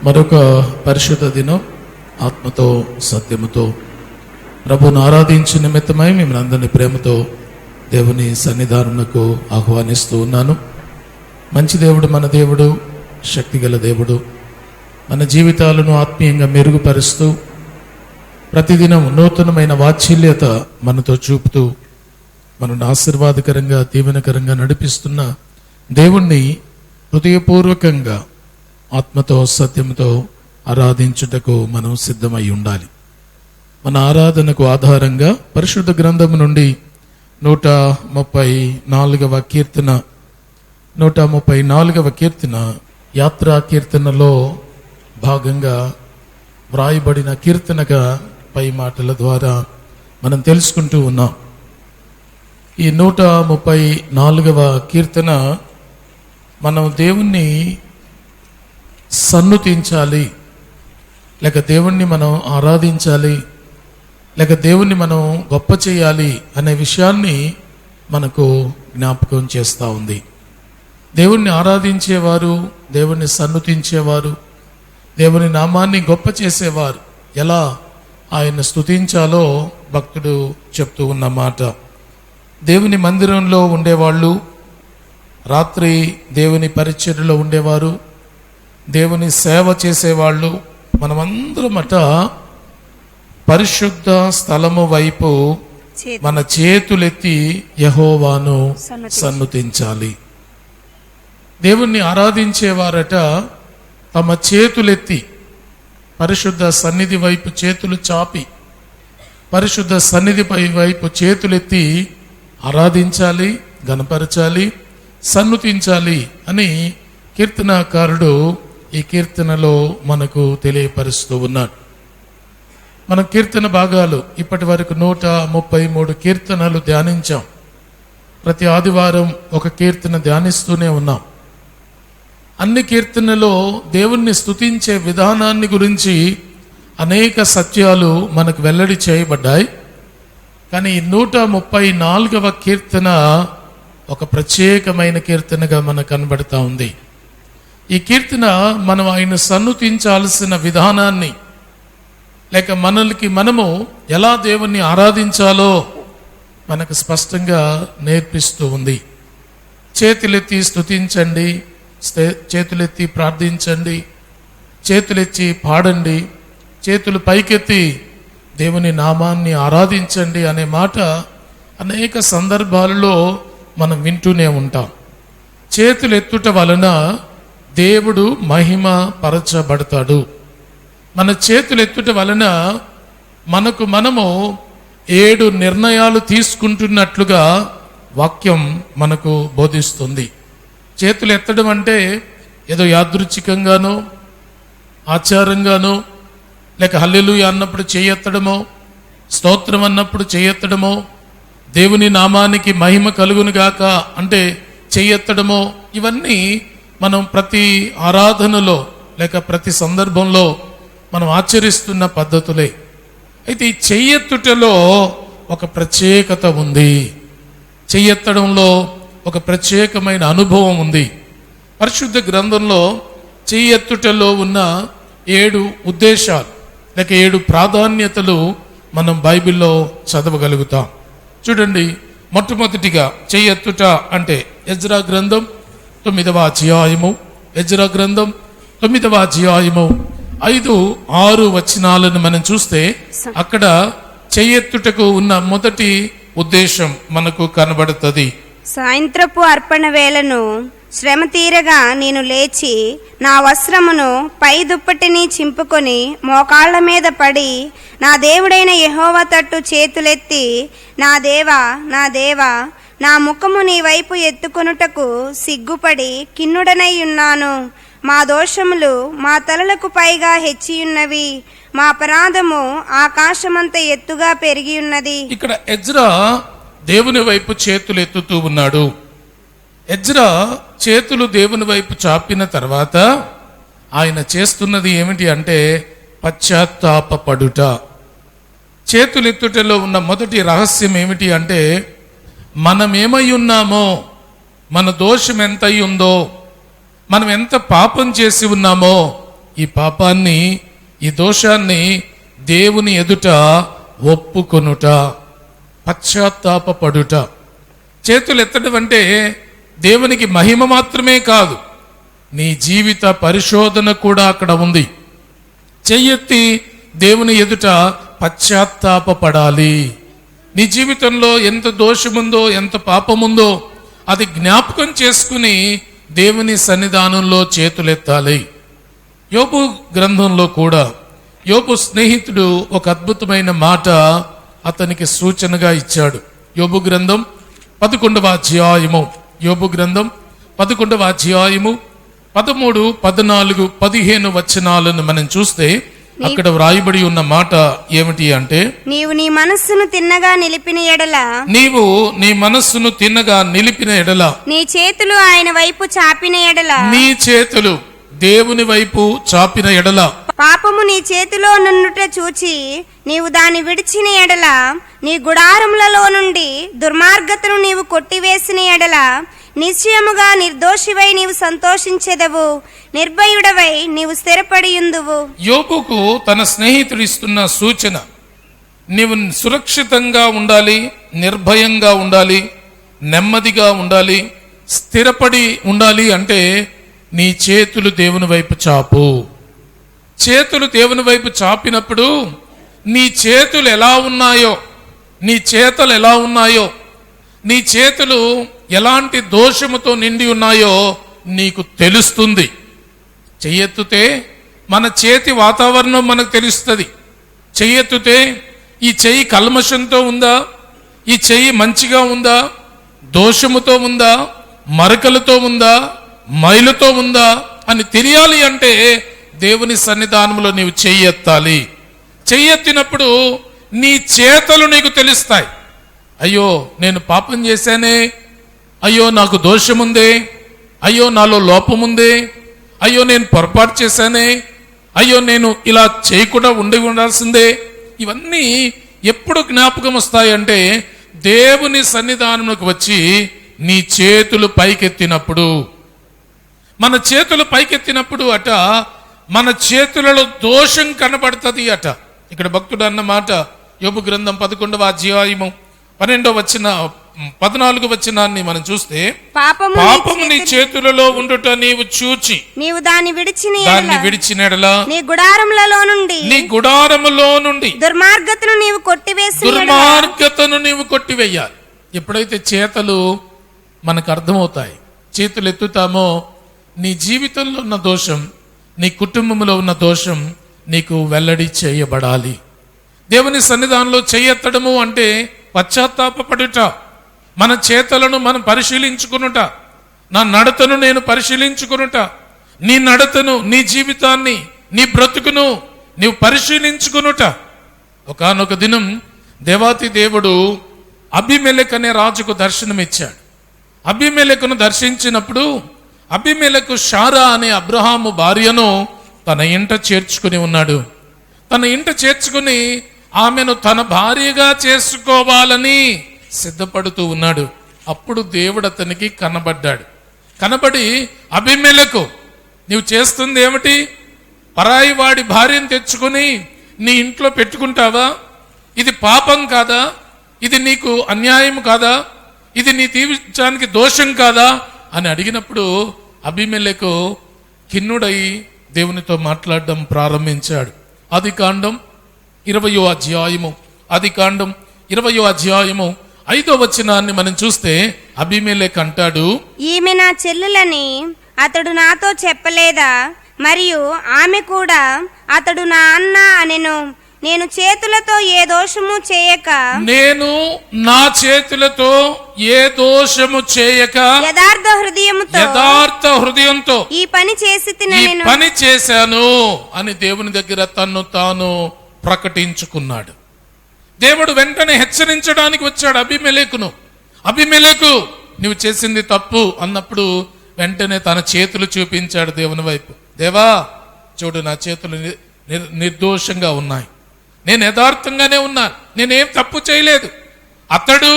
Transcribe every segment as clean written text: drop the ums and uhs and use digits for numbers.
మరొక పరిశుద్ధ దినం ఆత్మతో సత్యముతో ప్రభువును ఆరాధించిన నిమిత్తమై మిమ్మల్ని అందరినీ ప్రేమతో దేవుని సన్నిధానమునకు ఆహ్వానిస్తూ ఉన్నాను. మంచి దేవుడు, మన దేవుడు, శక్తిగల దేవుడు, మన జీవితాలను ఆత్మీయంగా మెరుగుపరుస్తూ ప్రతిదినం నూతనమైన వాత్సల్యత మనతో చూపుతూ మనను ఆశీర్వాదకరంగా దీవెనకరంగా నడిపిస్తున్న దేవుణ్ణి హృదయపూర్వకంగా ఆత్మతో సత్యంతో ఆరాధించుటకు మనం సిద్ధమై ఉండాలి. మన ఆరాధనకు ఆధారంగా పరిశుద్ధ గ్రంథము నుండి 134వ కీర్తన యాత్రా కీర్తనలో భాగంగా వ్రాయబడిన కీర్తనగా పై మాటల ద్వారా మనం తెలుసుకుంటూ ఉన్నాం. ఈ 134వ కీర్తన మనం దేవుణ్ణి సన్నుతించాలి, లేక దేవుణ్ణి మనం ఆరాధించాలి, లేక దేవుణ్ణి మనం గొప్ప చేయాలి అనే విషయాన్ని మనకు జ్ఞాపకం చేస్తూ ఉంది. దేవుణ్ణి ఆరాధించేవారు, దేవుణ్ణి సన్నుతించేవారు, దేవుని నామాన్ని గొప్ప చేసేవారు ఎలా ఆయన స్తుతించాలో భక్తుడు చెప్తూ ఉన్న మాట. దేవుని మందిరంలో ఉండేవాళ్ళు, రాత్రి దేవుని పరిచర్యలో ఉండేవారు, దేవుని సేవ చేసేవాళ్ళు, మనమందరమట పరిశుద్ధ స్థలము వైపు మన చేతులెత్తి యెహోవాను సన్నుతించాలి. దేవుణ్ణి ఆరాధించేవారట తమ చేతులెత్తి పరిశుద్ధ సన్నిధి వైపు చేతులు చాపి పరిశుద్ధ సన్నిధి వైపు చేతులెత్తి ఆరాధించాలి, గణపరచాలి, సన్నుతించాలి అని కీర్తనాకారుడు ఈ కీర్తనలో మనకు తెలియపరుస్తూ ఉన్నాడు. మన కీర్తన భాగాలు ఇప్పటి వరకు 133 కీర్తనలు ధ్యానించాం. ప్రతి ఆదివారం ఒక కీర్తన ధ్యానిస్తూనే ఉన్నాం. అన్ని కీర్తనలో దేవుణ్ణి స్తుతించే విధానాన్ని గురించి అనేక సత్యాలు మనకు వెల్లడి చేయబడ్డాయి. కానీ ఈ 134వ కీర్తన ఒక ప్రత్యేకమైన కీర్తనగా మనకు కనబడతా ఉంది. ఈ కీర్తన మనం ఆయన సన్నుతించాల్సిన విధానాన్ని, లేక మనల్ని మనము ఎలా దేవుణ్ణి ఆరాధించాలో మనకు స్పష్టంగా నేర్పిస్తూ ఉంది. చేతులెత్తి స్తుతించండి, చేతులెత్తి ప్రార్థించండి, చేతులెత్తి పాడండి, చేతులు పైకెత్తి దేవుని నామాన్ని ఆరాధించండి అనే మాట అనేక సందర్భాలలో మనం వింటూనే ఉంటాం. చేతులెత్తుట వలన దేవుడు మహిమ పరచబడతాడు. మన చేతులెత్తుట వలన మనము 7 నిర్ణయాలు తీసుకుంటున్నట్లుగా వాక్యం మనకు బోధిస్తుంది. చేతులు ఎత్తడం అంటే ఏదో యాదృచ్ఛికంగానో ఆచారంగానో, లేక హల్లెలూయా అన్నప్పుడు చేయెత్తడమో, స్తోత్రం అన్నప్పుడు చేయెత్తడమో, దేవుని నామానికి మహిమ కలుగును గాక అంటే చేయెత్తడమో, ఇవన్నీ మనం ప్రతి ఆరాధనలో లేక ప్రతి సందర్భంలో మనం ఆచరిస్తున్న పద్ధతులే. అయితే ఈ చెయ్యెత్తుటలో ఒక ప్రత్యేకత ఉంది. చెయ్యెత్తడంలో ఒక ప్రత్యేకమైన అనుభవం ఉంది. పరిశుద్ధ గ్రంథంలో చెయ్యెత్తుటలో ఉన్న 7 ఉద్దేశాలు లేక 7 ప్రాధాన్యతలు మనం బైబిల్లో చదవగలుగుతాం. చూడండి, మొట్టమొదటిగా చెయ్యెత్తుట అంటే ఎజ్రా గ్రంథం 9వ అధ్యాయము, ఎజ్రా గ్రంథం 9వ అధ్యాయము 5-6 వచనాలను మనం చూస్తే అక్కడ చెయ్యెత్తుటకు ఉన్న మొదటి ఉద్దేశం మనకు కనబడుతుంది. సాయంత్రపు అర్పణ వేళను శ్రమ తీరగా నేను లేచి నా వస్త్రమును పై దుప్పటిని చింపుకొని మోకాళ్ల మీద పడి నా దేవుడైన యెహోవా తట్టు చేతులెత్తి, నా దేవా, నా దేవా, నా ముఖము నీ వైపు ఎత్తుకొనుటకు సిగ్గుపడి కిన్నుడనై ఉన్నాను. మా దోషములు మా తలలకు పైగా హెచ్చియున్నవి, మా అపరాధము ఆకాశమంత ఎత్తుగా పెరిగి ఉన్నది. ఇక్కడ ఎజ్రా దేవుని వైపు చేతులు ఎత్తుతూ ఉన్నాడు. ఎజ్రా చేతులు దేవుని వైపు చాపిన తర్వాత ఆయన చేస్తున్నది ఏమిటి అంటే పశ్చాత్తాపపడుట. చేతులెత్తుటలో ఉన్న మొదటి రహస్యం ఏమిటి అంటే మనం ఏమై ఉన్నామో, మన దోషం ఎంత ఉందో, మనం ఎంత పాపం చేసి ఉన్నామో ఈ పాపాన్ని, ఈ దోషాన్ని దేవుని ఎదుట ఒప్పుకొనుట, పశ్చాత్తాపపడుట. చేతులు ఎత్తడం అంటే దేవునికి మహిమ మాత్రమే కాదు, నీ జీవిత పరిశోధన కూడా అక్కడ ఉంది. చెయ్యెత్తి దేవుని ఎదుట పశ్చాత్తాపపడాలి. నీ జీవితంలో ఎంత దోషముందో, ఎంత పాపముందో అది జ్ఞాపకం చేసుకుని దేవుని సన్నిధానంలో చేతులెత్తాలి. యోబు గ్రంథంలో కూడా యోబు స్నేహితుడు ఒక అద్భుతమైన మాట అతనికి సూచనగా ఇచ్చాడు. యోబు గ్రంథం 11వ అధ్యాయము, యోబు గ్రంథం 11వ అధ్యాయము 13, 14, 15 వచనాలను మనం చూస్తే అక్కడ వ్రాయబడి ఉన్న మాట ఏమిటి అంటే, నీవు నీ మనస్సును తిన్నగా నిలిపిన ఎడల, నీవు నీ మనస్సును తిన్నగా నిలిపిన ఎడల, నీ చేతులు ఆయన వైపు చాపిన ఎడల, నీ చేతులు దేవుని వైపు చాపిన ఎడల, పాపము నీ చేతిలో నుండుట చూచి నీవు దాన్ని విడిచిన ఎడల, నీ గుడారములలో నుండి దుర్మార్గతను నీవు కొట్టివేసిన ఎడల, నిశ్చయముగా నిర్దోషివై నీవు సంతోషించెదవు, నిర్భయుడవై నీవు స్థిరపడియుందువు. యోబుకు తన స్నేహితుడు ఇస్తున్న సూచన, నీవు సురక్షితంగా ఉండాలి, నిర్భయంగా ఉండాలి, నెమ్మదిగా ఉండాలి, స్థిరపడి ఉండాలి అంటే నీ చేతులు దేవుని వైపు చాపు. చేతులు దేవుని వైపు చాపినప్పుడు నీ చేతులు ఎలా ఉన్నాయో, నీ చేతులు ఎలా ఉన్నాయో, నీ చేతులు ఎలాంటి దోషముతో నిండి ఉన్నాయో నీకు తెలుస్తుంది. చెయ్యెత్తుతే మన చేతి వాతావరణం మనకు తెలుస్తుంది. చెయ్యెత్తుతే ఈ చెయ్యి కల్మషంతో ఉందా, ఈ చెయ్యి మంచిగా ఉందా, దోషముతో ఉందా, మరకలతో ఉందా, మైలుతో ఉందా అని తెలియాలి అంటే దేవుని సన్నిధానంలో నీవు చెయ్యెత్తాలి. చెయ్యెత్తినప్పుడు నీ చేతలు నీకు తెలుస్తాయి. అయ్యో నేను పాపం చేశానే, అయ్యో నాకు దోషముందే, అయ్యో నాలో లోపముందే, అయ్యో నేను పొరపాటు చేశానే, అయ్యో నేను ఇలా చేయకుండా ఉండాల్సిందే. ఇవన్నీ ఎప్పుడు జ్ఞాపకం వస్తాయంటే దేవుని సన్నిధానంలోకి వచ్చి నీ చేతులు పైకెత్తినప్పుడు. మన చేతులు పైకెత్తినప్పుడు అట మన చేతులలో దోషం కనబడుతుంది అట. ఇక్కడ భక్తుడు అన్న మాట యోబు గ్రంథం 11వ అధ్యాయము 12వ వచన 14వ వచనాన్ని మనం చూస్తే, పాపము నీ చేతులలో ఉండుట నీవు చూచి నీవు దాన్ని విడిచిన ఎడల, నీ గుడారములో నుండి దుర్మార్గతను నీవు కొట్టివేయాలి. ఎప్పుడైతే చేతలు మనకు అర్థమవుతాయి, చేతులు ఎత్తుతామో నీ జీవితంలో ఉన్న దోషం, నీ కుటుంబంలో ఉన్న దోషం నీకు వెల్లడి చేయబడాలి. దేవుని సన్నిధానంలో చేయెత్తడము అంటే పశ్చాత్తాపపడుట, మన చేతలను మనం పరిశీలించుకునుట, నా నడతను నేను పరిశీలించుకునుట, నీ నడతను, నీ జీవితాన్ని, నీ బ్రతుకును నీవు పరిశీలించుకునుట. ఒకానొక దినం దేవాతి దేవుడు అబీమెలెకు అనే రాజుకు దర్శనమిచ్చాడు. అబీమెలెకును దర్శించినప్పుడు అబీమెలెకు షారా అనే అబ్రహాము భార్యను తన ఇంట చేర్చుకుని ఉన్నాడు. తన ఇంట చేర్చుకుని ఆమెను తన భార్యగా చేసుకోవాలని సిద్ధపడుతూ ఉన్నాడు. అప్పుడు దేవుడు అతనికి కనబడ్డాడు. కనబడి, అబీమెలెకు నీవు చేస్తుంది ఏమిటి? పరాయి వాడి భార్యను తెచ్చుకుని నీ ఇంట్లో పెట్టుకుంటావా? ఇది పాపం కాదా? ఇది నీకు అన్యాయం కాదా? ఇది నీ జీవితానికి దోషం కాదా అని అడిగినప్పుడు అబీమెలెకు ఖిన్నుడై దేవునితో మాట్లాడడం ప్రారంభించాడు. ఆదికాండం 20వ అధ్యాయము 5వ వచనాన్ని మనం చూస్తే అబీమెలెకు అంటాడు, ఈమె నా చెల్లెలని అతడు నాతో చెప్పలేదా? మరియు ఆమె కూడా అతడు నా అన్న అనెను. నేను చేతులతో ఏ దోషము చేయక, నేను నా చేతులతో ఏ దోషము చేయక యథార్థ హృదయంతో ఈ పని చేశాను అని దేవుని దగ్గర తన్ను తాను ప్రకటించుకున్నాడు. దేవుడు వెంటనే హెచ్చరించడానికి వచ్చాడు అబీమెలెకును. అబీమెలెకు నువ్వు చేసింది తప్పు అన్నప్పుడు వెంటనే తన చేతులు చూపించాడు దేవుని వైపు. దేవా చూడు, నా చేతులు నిర్దోషంగా ఉన్నాయి, నేను యథార్థంగానే ఉన్నాను, నేనేం తప్పు చేయలేదు. అతడు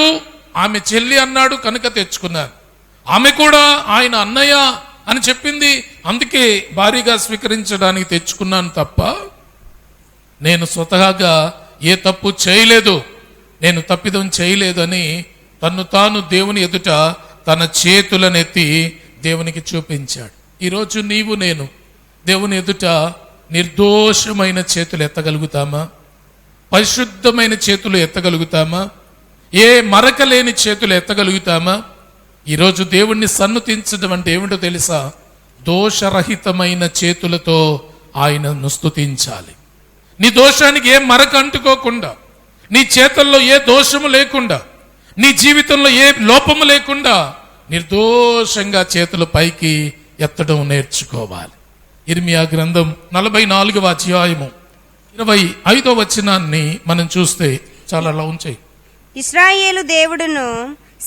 ఆమె చెల్లి అన్నాడు కనుక తెచ్చుకున్నాను, ఆమె కూడా ఆయన అన్నయ్య అని చెప్పింది, అందుకే భారీగా స్వీకరించడానికి తెచ్చుకున్నాను తప్ప నేను స్వతహాగా ఏ తప్పు చేయలేదు, నేను తప్పిదం చేయలేదని తన్ను తాను దేవుని ఎదుట తన చేతులనెత్తి దేవునికి చూపించాడు. ఈరోజు నీవు నేను దేవుని ఎదుట నిర్దోషమైన చేతులు ఎత్తగలుగుతామా? పరిశుద్ధమైన చేతులు ఎత్తగలుగుతామా? ఏ మరక లేని చేతులు ఎత్తగలుగుతామా? ఈరోజు దేవుణ్ణి సన్నుతించడం అంటే ఏమిటో తెలుసా? దోషరహితమైన చేతులతో ఆయనను స్తుతించాలి. నీ దోషానికి ఏ మరక అంటుకోకుండా, నీ చేతుల్లో ఏ దోషము లేకుండా, నీ జీవితంలో ఏ లోపము లేకుండా నిర్దోషంగా చేతులు పైకి ఎత్తడం నేర్చుకోవాలి. ఇర్మియా గ్రంథం 44వ అధ్యాయము 25వ వచనాన్ని మనం చూస్తే చాలా లౌంచే. ఇశ్రాయేలు దేవుడును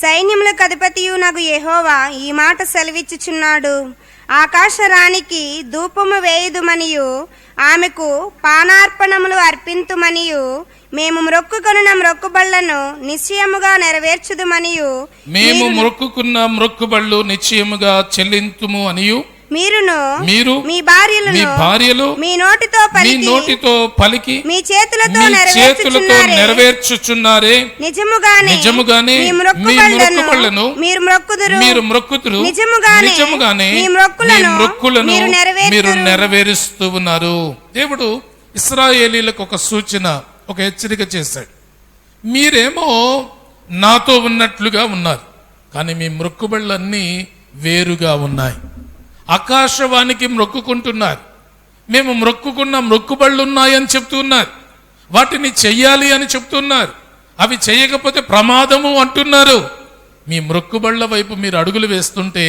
సైన్యములకు అధిపతియు నగు యెహోవా ఈ మాట సెలవిచ్చుచున్నాడు. ఆకాశరాణికి ధూపము వేయుదుమనియు ఆమెకు పానార్పణములు అర్పింతుమనియు మేము మొక్కుకొనున్న మొక్కుబళ్లను నిశ్చయముగా నెరవేర్చుదుమనియు మేము మొక్కుకున్న మొక్కుబళ్ళు నిశ్చయముగా చెల్లింతుము అనియు మీరు మీ భార్యలు మీ నోటితో పలికి మీ చేతులతో నెరవేర్చుచున్నారే. నిజముగానే మీ మొక్కుబళ్ళను మీరు మొక్కుదురు. నిజముగానే మీ మొక్కులను మీరు నెరవేరుస్తూ ఉన్నారు. దేవుడు ఇశ్రాయేలీలకు ఒక సూచన, ఒక హెచ్చరిక చేశాడు. మీరేమో నాతో ఉన్నట్లుగా ఉన్నారు, కానీ మీ మొక్కుబళ్ళన్నీ వేరుగా ఉన్నాయి. ఆకాశవానికి మొక్కుకుంటున్నారు, మేము మొక్కుకున్న మొక్కుబళ్ళు ఉన్నాయని చెప్తున్నారు, వాటిని చెయ్యాలి అని చెప్తున్నారు, అవి చేయకపోతే ప్రమాదము అంటున్నారు. మీ మొక్కుబళ్ళ వైపు మీరు అడుగులు వేస్తుంటే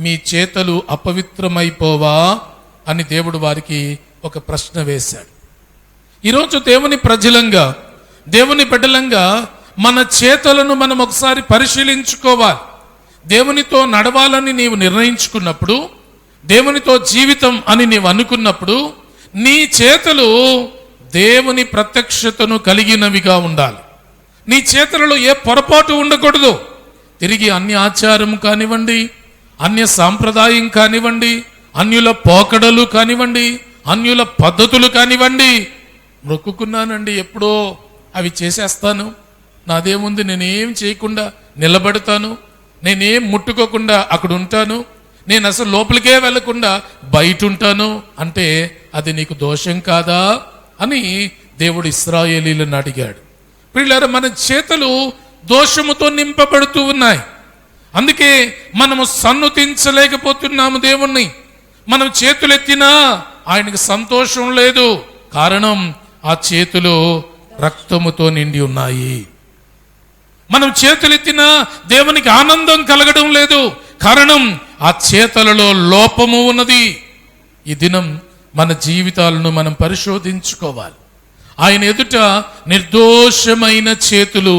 మీ చేతులు అపవిత్రమైపోవా అని దేవుడు వారికి ఒక ప్రశ్న వేశాడు. ఈరోజు దేవుని ప్రజలంగా, దేవుని బిడ్డలంగా మన చేతులను మనం ఒకసారి పరిశీలించుకోవాలి. దేవునితో నడవాలని నీవు నిర్ణయించుకున్నప్పుడు, దేవునితో జీవితం అని నీవు అనుకున్నప్పుడు నీ చేతులు దేవుని ప్రత్యక్షతను కలిగినవిగా ఉండాలి. నీ చేతులలో ఏ పొరపాటు ఉండకూడదు. తిరిగి అన్య ఆచారం కానివ్వండి, అన్య సాంప్రదాయం కానివ్వండి, అన్యుల పోకడలు కానివ్వండి, అన్యుల పద్ధతులు కానివ్వండి, మొక్కుకున్నానండి ఎప్పుడో అవి చేసేస్తాను, నాదేముంది, నేనేం చేయకుండా నిలబడతాను, నేనేం ముట్టుకోకుండా అక్కడ ఉంటాను, నేను అసలు లోపలికే వెళ్లకుండా బయట ఉంటాను అంటే అది నీకు దోషం కాదా అని దేవుడు ఇశ్రాయేలీలను అడిగాడు. పిల్లలు, మన చేతులు దోషముతో నింపబడుతూ ఉన్నాయి. అందుకే మనము సన్నుతించలేకపోతున్నాము దేవుణ్ణి. మనం చేతులెత్తినా ఆయనకు సంతోషం లేదు. కారణం ఆ చేతులు రక్తముతో నిండి ఉన్నాయి. మనం చేతులెత్తినా దేవునికి ఆనందం కలగడం లేదు. కారణం ఆ చేతులలో లోపము ఉన్నది. ఈ దినం మన జీవితాలను మనం పరిశోధించుకోవాలి. ఆయన ఎదుట నిర్దోషమైన చేతులు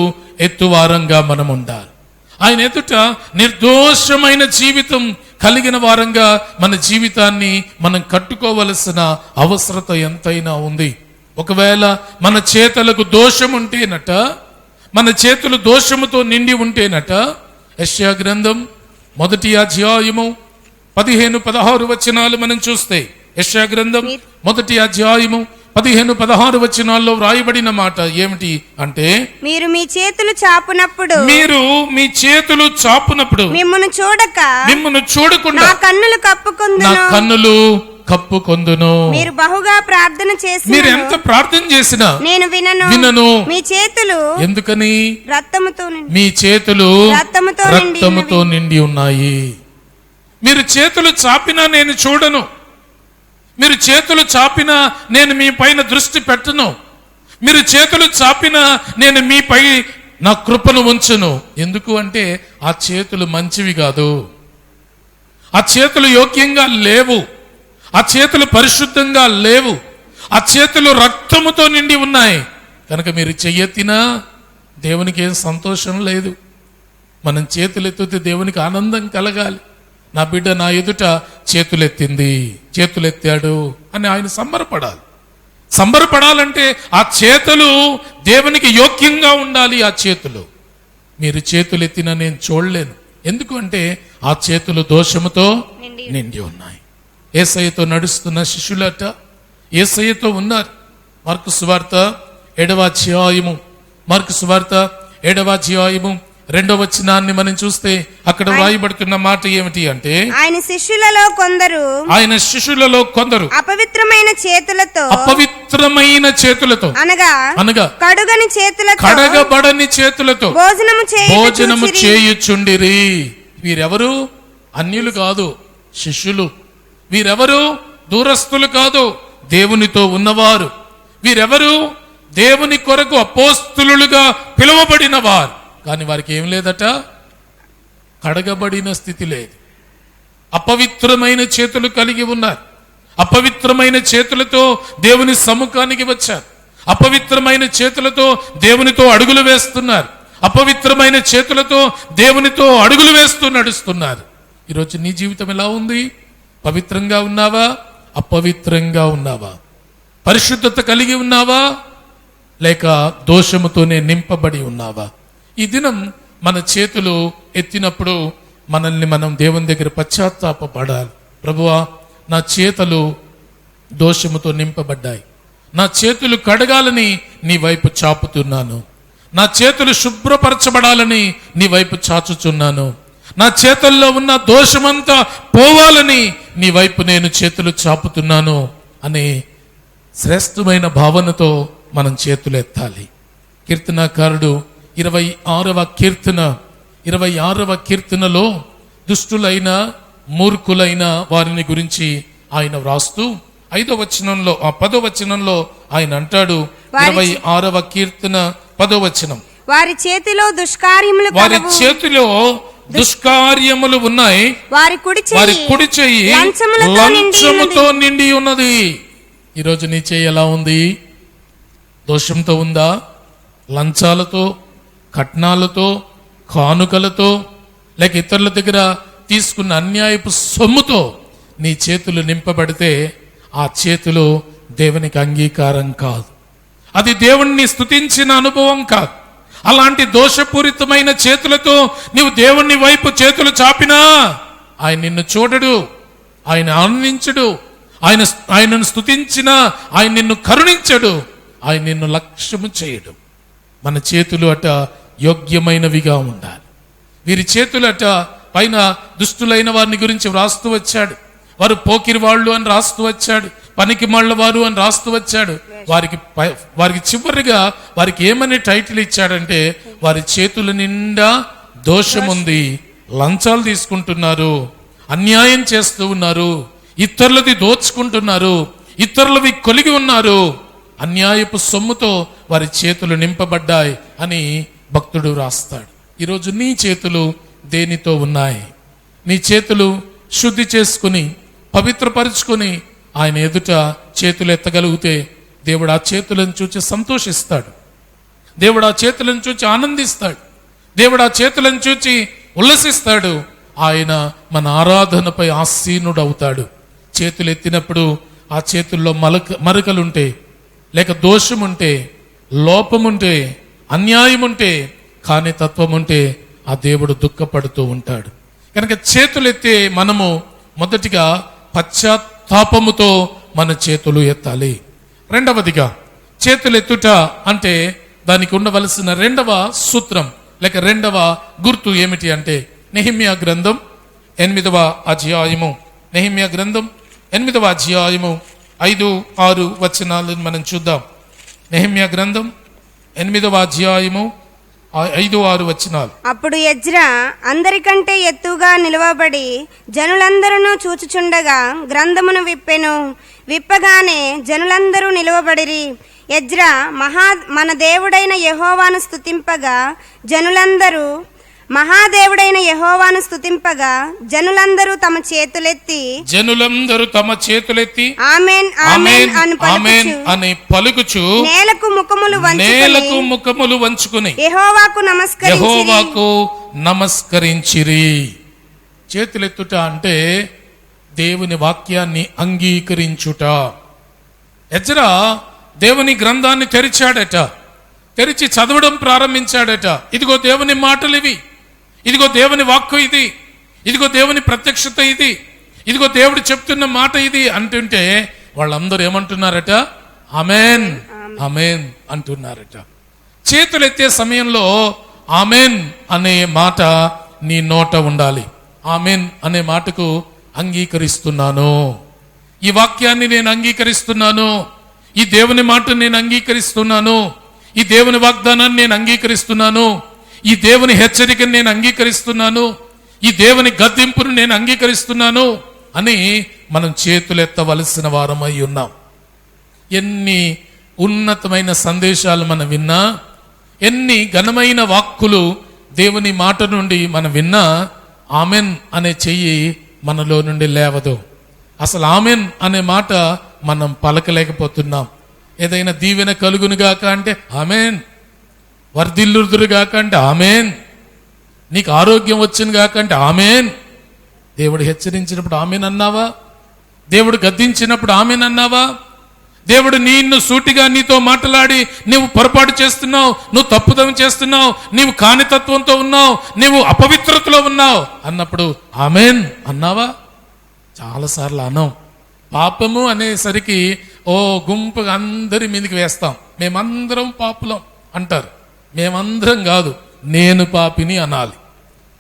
ఎత్తువారంగా మనం ఉండాలి. ఆయన ఎదుట నిర్దోషమైన జీవితం కలిగిన వారంగా మన జీవితాన్ని మనం కట్టుకోవలసిన అవసరత ఎంతైనా ఉంది. ఒకవేళ మన చేతులకు దోషం ఉంటేనట, మన చేతులు దోషముతో నిండి ఉంటేనట, యెషయా గ్రంథం 1వ అధ్యాయము 15-16 వచనాలు మనం చూస్తే, యెషయా గ్రంథం 1వ అధ్యాయము 15-16 వచనాల్లో వ్రాయబడిన మాట ఏమిటి అంటే, మీరు మీ చేతులు చాపునప్పుడు మిమ్మును చూడకుండా నా కన్నులు కప్పుకొందును. మీరు బహుగా ప్రార్థన చేసి మీరు ఎంత ప్రార్థన చేసినా నేను వినను. మీ చేతులు ఎందుకని? మీ చేతులు రక్తముతో నిండి ఉన్నాయి. మీరు చేతులు చాపినా నేను చూడను, మీరు చేతులు చాపినా నేను మీ పైన దృష్టి పెట్టను, మీరు చేతులు చాపినా నేను మీపై నా కృపను ఉంచును. ఎందుకు అంటే ఆ చేతులు మంచివి కాదు, ఆ చేతులు యోగ్యంగా లేవు, ఆ చేతులు పరిశుద్ధంగా లేవు, ఆ చేతులు రక్తముతో నిండి ఉన్నాయి. కనుక మీరు చెయ్యెత్తినా దేవునికి ఏం సంతోషం లేదు. మనం చేతులెత్తితే దేవునికి ఆనందం కలగాలి. నా బిడ్డ నా ఎదుట చేతులెత్తాడు అని ఆయన సంబరపడాలంటే ఆ చేతులు దేవునికి యోగ్యంగా ఉండాలి. ఆ చేతులు మీరు చేతులెత్తినా నేను చూడలేను, ఎందుకు అంటే ఆ చేతులు దోషముతో నిండి నిండి ఉన్నాయి. యేసయ్యతో నడుస్తున్న శిష్యులట యేసయ్యతో ఉన్నారు. మార్కు సువార్త 7వ అధ్యాయము 2వ వచనాన్ని మనం చూస్తే అక్కడ వ్రాయబడుతున్న మాట ఏమిటి అంటే, ఆయన శిష్యులలో కొందరు అపవిత్రమైన చేతులతో అనగా కడగబడని చేతులతో భోజనము చేయుచుండిరి. వీరెవరు? అన్యులు కాదు, శిష్యులు. వీరెవరు? దూరస్తులు కాదు, దేవునితో ఉన్నవారు. వీరెవరు? దేవుని కొరకు అపోస్తులుగా పిలువబడిన వారు. కానీ వారికి ఏం లేదట, కడగబడిన స్థితి లేదు. అపవిత్రమైన చేతులు కలిగి ఉన్నారు. అపవిత్రమైన చేతులతో దేవుని సముఖానికి వచ్చారు. అపవిత్రమైన చేతులతో దేవునితో అడుగులు వేస్తున్నారు. అపవిత్రమైన చేతులతో దేవునితో అడుగులు వేస్తూ నడుస్తున్నారు. ఈరోజు నీ జీవితం ఎలా ఉంది? పవిత్రంగా ఉన్నావా? అపవిత్రంగా ఉన్నావా? పరిశుద్ధత కలిగి ఉన్నావా? లేక దోషముతోనే నింపబడి ఉన్నావా? ఈ దినం మన చేతులు ఎత్తినప్పుడు మనల్ని మనం దేవుని దగ్గర పశ్చాత్తాపపడాలి. ప్రభువా, నా చేతులు దోషముతో నింపబడ్డాయి. నా చేతులు కడగాలని నీ వైపు చాపుతున్నాను. నా చేతులు శుభ్రపరచబడాలని నీ వైపు చాచుచున్నాను. నా చేతుల్లో ఉన్న దోషమంతా పోవాలని నీ వైపు నేను చేతులు చాపుతున్నాను అనే శ్రేష్టమైన భావనతో మనం చేతులు ఎత్తాలి. కీర్తనాకారుడు 26వ కీర్తనలో దుష్టులైన మూర్ఖులైన వారిని గురించి ఆయన వ్రాస్తూ 10వ వచనంలో ఆయన అంటాడు, 26వ కీర్తన 10వ వచనం, వారి చేతిలో దుష్కార్యములు ఉన్నాయి, వారి కుడి చెయ్యి లంచముతో నిండి ఉన్నది. ఈరోజు నీ చెయ్యి ఎలా ఉంది? దోషంతో ఉందా? లంచాలతో, కట్నాలతో, కానుకలతో, లేక ఇతరుల దగ్గర తీసుకున్న అన్యాయపు సొమ్ముతో నీ చేతులు నింపబడితే ఆ చేతులు దేవునికి అంగీకారం కాదు. అది దేవుణ్ణి స్తుతించిన అనుభవం కాదు. అలాంటి దోషపూరితమైన చేతులతో నీవు దేవుణ్ణి వైపు చేతులు చాపినా ఆయన నిన్ను చూడడు, ఆయన ఆనందించడు. ఆయనను స్తుతించినా ఆయన నిన్ను కరుణించడు, ఆయన నిన్ను లక్ష్యము చేయడు. మన చేతులు అట యోగ్యమైనవిగా ఉండాలి. వీరి చేతులు అట పైన దుష్టులైన వారిని గురించి వ్రాస్తూ వచ్చాడు. వారు పోకిరి వాళ్ళు అని రాస్తూ వచ్చాడు, పనికి మళ్ళ వారు అని రాస్తూ వచ్చాడు. వారికి చివరిగా వారికి ఏమని టైటిల్ ఇచ్చాడంటే, వారి చేతుల నిండా దోషం ఉంది, లంచాలు తీసుకుంటున్నారు, అన్యాయం చేస్తూ ఉన్నారు, ఇతరులది దోచుకుంటున్నారు, ఇతరులవి కొలిగి ఉన్నారు, అన్యాయపు సొమ్ముతో వారి చేతులు నింపబడ్డాయి అని భక్తుడు రాస్తాడు. ఈరోజు నీ చేతులు దేనితో ఉన్నాయి? నీ చేతులు శుద్ధి చేసుకుని పవిత్రపరుచుకుని ఆయన ఎదుట చేతులు ఎత్తగలిగితే దేవుడు ఆ చేతులను చూచి సంతోషిస్తాడు. దేవుడు ఆ చేతులను చూచి ఆనందిస్తాడు. దేవుడు ఆ చేతులను చూచి ఉల్లసిస్తాడు. ఆయన మన ఆరాధనపై ఆసీనుడవుతాడు. చేతులు ఎత్తినప్పుడు ఆ చేతుల్లో మరకలుంటే, లేక దోషముంటే, లోపముంటే, అన్యాయముంటే, కాని తత్వముంటే ఆ దేవుడు దుఃఖపడుతూ ఉంటాడు. కనుక చేతులెత్తే మనము మొదటిగా పశ్చాత్తాపముతో మన చేతులు ఎత్తాలి. రెండవదిగా చేతులెత్తుట అంటే దానికి ఉండవలసిన రెండవ సూత్రం లేక రెండవ గుర్తు ఏమిటి అంటే, నెహెమ్యా గ్రంథం 8వ అధ్యాయము 5-6 వచనాలను మనం చూద్దాం. నెహెమ్యా గ్రంథం 8వ అధ్యాయము 5-6 వచనాలు. అప్పుడు ఎజ్రా అందరికంటే ఎత్తుగా నిలువబడి జనులందరూ చూచుచుండగా గ్రంథమును విప్పగానే జనులందరూ నిలువబడిరి. ఎజ్రా మన దేవుడైన యెహోవాను స్తుతింపగా జనులందరూ తమ చేతులెత్తి ఆమేన్ ఆమేన్ అని పలుకుచు నేలకు ముఖములు వంచుకొని యెహోవాకు నమస్కరించిరి. చేతులెత్తుట అంటే దేవుని వాక్యాన్ని అంగీకరించుట. ఎజ్రా దేవుని గ్రంథాన్ని తెరిచాడట, తెరిచి చదవడం ప్రారంభించాడట. ఇదిగో దేవుని మాటలు ఇవి, ఇదిగో దేవుని వాక్కు ఇది, ఇదిగో దేవుని ప్రత్యక్షత ఇది, ఇదిగో దేవుడు చెప్తున్న మాట ఇది అంటుంటే వాళ్ళందరూ ఏమంటున్నారట? Amen, amen అంటున్నారట. చేతులెత్తే సమయంలో ఆమెన్ అనే మాట నీ నోట ఉండాలి. ఆమెన్ అనే మాటకు అంగీకరిస్తున్నాను, ఈ వాక్యాన్ని నేను అంగీకరిస్తున్నాను, ఈ దేవుని మాట నేను అంగీకరిస్తున్నాను, ఈ దేవుని వాగ్దానాన్ని నేను అంగీకరిస్తున్నాను, ఈ దేవుని హెచ్చరికను నేను అంగీకరిస్తున్నాను, ఈ దేవుని గద్దింపును నేను అంగీకరిస్తున్నాను అని మనం చేతులెత్తవలసిన వారమై ఉన్నాం. ఎన్ని ఉన్నతమైన సందేశాలు మనం విన్నా, ఎన్ని ఘనమైన వాక్కులు దేవుని మాట నుండి మనం విన్నా, ఆమెన్ అనే చెయ్యి మనలో నుండి లేవదు. అసలు ఆమెన్ అనే మాట మనం పలకలేకపోతున్నాం. ఏదైనా దీవెన కలుగునుగాక అంటే ఆమెన్, వర్ధిల్లుదురుగాక అంటే ఆమెన్, నీకు ఆరోగ్యం వచ్చినగాక అంటే ఆమెన్. దేవుడు హెచ్చరించినప్పుడు ఆమెన్ అన్నావా? దేవుడు గద్దించినప్పుడు ఆమెన్ అన్నావా? దేవుడు నిన్ను సూటిగా నీతో మాట్లాడి నీవు పొరపాటు చేస్తున్నావు, నువ్వు తప్పుదం చేస్తున్నావు, నీవు కానితత్వంతో ఉన్నావు, నీవు అపవిత్రతలో ఉన్నావు అన్నప్పుడు ఆమెన్ అన్నావా? చాలాసార్లు అన్నాం. పాపము అనేసరికి ఓ గుంపుగా అందరి మీదకి వేస్తాం. మేమందరం పాపులం అంటారు. మేమందరం కాదు, నేను పాపిని అనాలి.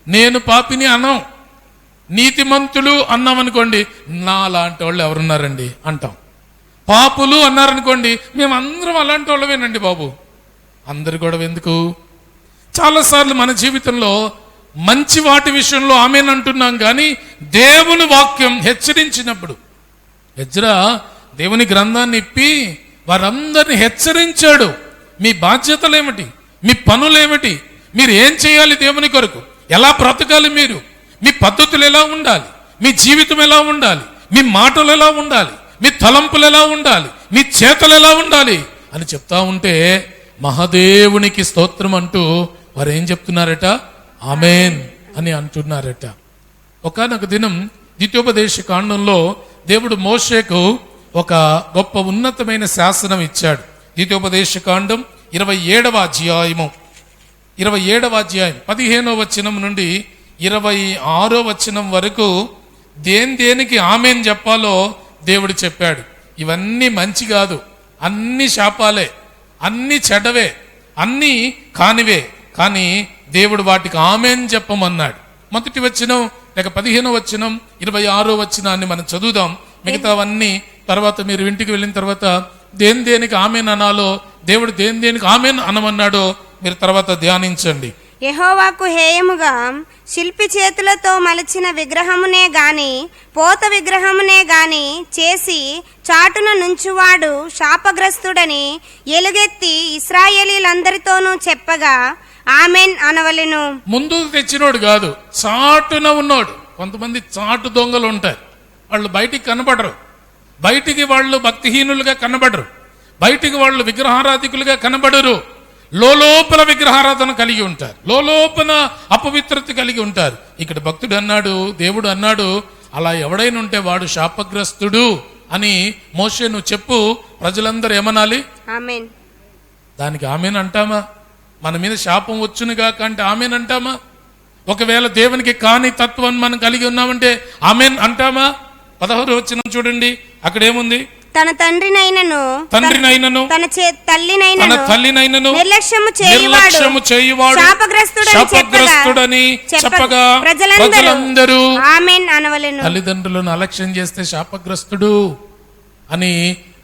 నేను పాపిని అన్నాం. నీతిమంతులు అన్నామనుకోండి, నా లాంటి వాళ్ళు ఎవరున్నారండి అంటాం. పాపులు అన్నారనుకోండి, మేమందరం అలాంటి వాళ్ళమేనండి బాబు. అందరు గొడవ ఎందుకు? చాలాసార్లు మన జీవితంలో మంచి వాటి విషయంలో ఆమెన్ అంటున్నాం, కానీ దేవుని వాక్యం హెచ్చరించినప్పుడు, ఎజ్రా దేవుని గ్రంథాన్ని ఇప్పి వారందరిని హెచ్చరించాడు. మీ బాధ్యతలేమిటి, మీ పనులేమిటి, మీరు ఏం చేయాలి దేవుని కొరకు, ఎలా బ్రతకాలి, మీరు మీ పద్ధతులు ఎలా ఉండాలి, మీ జీవితం ఎలా ఉండాలి, మీ మాటలు ఎలా ఉండాలి, మీ తలంపులు ఎలా ఉండాలి, మీ చేతలు ఎలా ఉండాలి అని చెప్తా ఉంటే మహాదేవునికి స్తోత్రం అంటూ వారు ఏం చెప్తున్నారట? ఆమెన్ అని అంటున్నారట. ఒకానొక దినం ద్వితీయోపదేశ కాండంలో దేవుడు మోషేకు ఒక గొప్ప ఉన్నతమైన శాసనం ఇచ్చాడు. ద్వితీయోపదేశ కాండం 27వ అధ్యాయము 15వ వచనం నుండి 26వ వచనం వరకు దేనికి ఆమెన్ చెప్పాలో దేవుడు చెప్పాడు. ఇవన్నీ మంచి కాదు, అన్ని శాపాలే, అన్ని చెడ్డవే, అన్ని కానివే, కానీ దేవుడు వాటికి ఆమెన్ చెప్పమన్నాడు. మొదటి వచనం లేక 15వ వచనం 26వ వచనాన్ని మనం చదువుదాం. మిగతావన్నీ తర్వాత మీరు ఇంటికి వెళ్ళిన తర్వాత దేనికి ఆమెన్ అనాలో, దేవుడు దేనికి ఆమెన్ అనమన్నాడో మీరు తర్వాత ధ్యానించండి. యెహోవాకు హేయముగా శిల్పి చేతులతో మలిచిన విగ్రహమునే గాని పోత విగ్రహమునే గాని చేసి చాటున నుంచువాడు శాపగ్రస్తుడని ఎలుగెత్తి ఇశ్రాయేలీలందరితోనూ చెప్పగా ఆమెన్ అనవలెను. ముందు తెచ్చినోడు కాదు, చాటున ఉన్నోడు. కొంతమంది చాటు దొంగలు ఉంటారు. వాళ్ళు బయటికి కనబడరు, బయటికి వాళ్ళు భక్తిహీనులుగా కనబడరు, బయటికి వాళ్ళు విగ్రహారాధికులుగా కనబడరు. లోపల విగ్రహారాధన కలిగి ఉంటారు, లోపల అపవిత్రత కలిగి ఉంటారు. ఇక్కడ భక్తుడు అన్నాడు, దేవుడు అన్నాడు, అలా ఎవడైనా ఉంటే వాడు శాపగ్రస్తుడు అని మోషే నువ్వు చెప్పు, ప్రజలందరూ ఏమనాలి? ఆమెన్. దానికి ఆమెన్ అంటామా? మన మీద శాపం వచ్చునుగా కంటే ఆమెన్ అంటామా? ఒకవేళ దేవునికి కాని తత్వం మనం కలిగి ఉన్నామంటే ఆమెన్ అంటామా? 16వ వచనం చూడండి, అక్కడ ఏముంది? తన తండ్రినైనను తన తల్లినైనను నిర్లక్ష్యము చేయువాడు శాపగ్రస్తుడని చెప్పగా ప్రజలందరూ ఆమెన్ అనవలెను. తల్లిదండ్రులను అలక్ష్యం చేస్తే శాపగ్రస్తుడు అని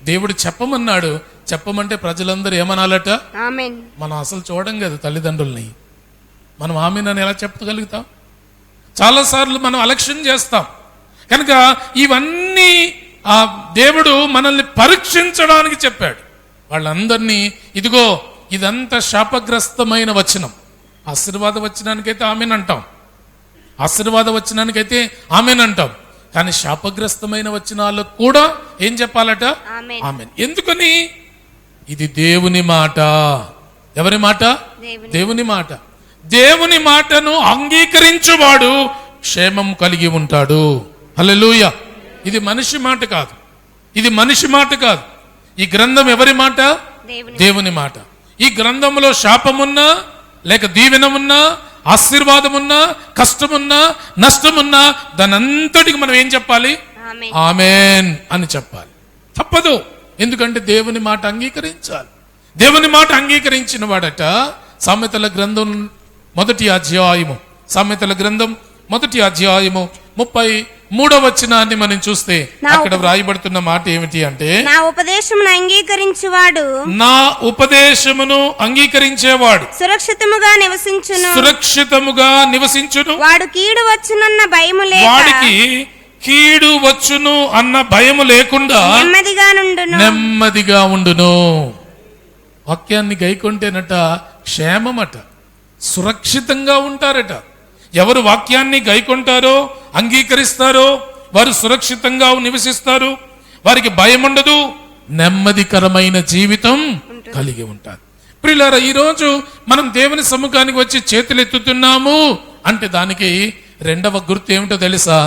దేవుడు చెప్పమన్నాడు. చెప్పమంటే ప్రజలందరూ ఏమనాలట? ఆమెన్. మనం అసలు చూడం కదా తల్లిదండ్రుల్ని, మనం ఆమెన్ అని ఎలా చెప్పగలుగుతాం? చాలాసార్లు మనం అలక్ష్యం చేస్తాం. కనుక ఇవన్నీ ఆ దేవుడు మనల్ని పరీక్షించడానికి చెప్పాడు. వాళ్ళందరినీ ఇదిగో ఇదంతా శాపగ్రస్తమైన వచనం. ఆశీర్వాద వచనానికైతే ఆమెన్ అంటాం, ఆశీర్వాద వచనానికైతే ఆమెన్ అంటాం, కానీ శాపగ్రస్తమైన వచనాలకు కూడా ఏం చెప్పాలట? ఆమెన్. ఎందుకని? ఇది దేవుని మాట. ఎవరి మాట? దేవుని మాట. దేవుని మాటను అంగీకరించువాడు క్షేమం కలిగి ఉంటాడు. హల్లెలూయా. ఇది మనిషి మాట కాదు, ఇది మనిషి మాట కాదు. ఈ గ్రంథం ఎవరి మాట? దేవుని మాట. ఈ గ్రంథంలో శాపమున్నా లేక దీవెనమున్నా ఆశీర్వాదమున్నా, కష్టమున్నా, నష్టమున్నా దానంతటికి మనం ఏం చెప్పాలి? ఆమేన్. ఆమేన్ అని చెప్పాలి. తప్పదు. ఎందుకంటే దేవుని మాట అంగీకరించాలి. దేవుని మాట అంగీకరించిన వాడట సామెతల గ్రంథం మొదటి అధ్యాయము 33వ వచనాన్ని మనం చూస్తే అక్కడ వ్రాయబడుతున్న మాట ఏమిటి అంటే, నా ఉపదేశమును అంగీకరించువాడు నా ఉపదేశమును అంగీకరించేవాడు సురక్షితముగా నివసించును. వాడు కీడు వచ్చునన్న భయము వాడికి కీడు వచ్చును అన్న భయము లేకుండా నెమ్మదిగా ఉండును. వాక్యాన్ని గైకొంటేనట క్షేమమట, సురక్షితంగా ఉంటారట. ఎవరు వాక్యాన్ని గైకొంటారో, అంగీకరిస్తారో వారు సురక్షితంగా నివసిస్తారు. వారికి భయం ఉండదు, నెమ్మదికరమైన జీవితం కలిగి ఉంటారు. ప్రియులారా, ఈరోజు మనం దేవుని సముఖానికి వచ్చి చేతులు ఎత్తుతున్నాము అంటే దానికి రెండవ గుర్తు ఏమిటో తెలుసా?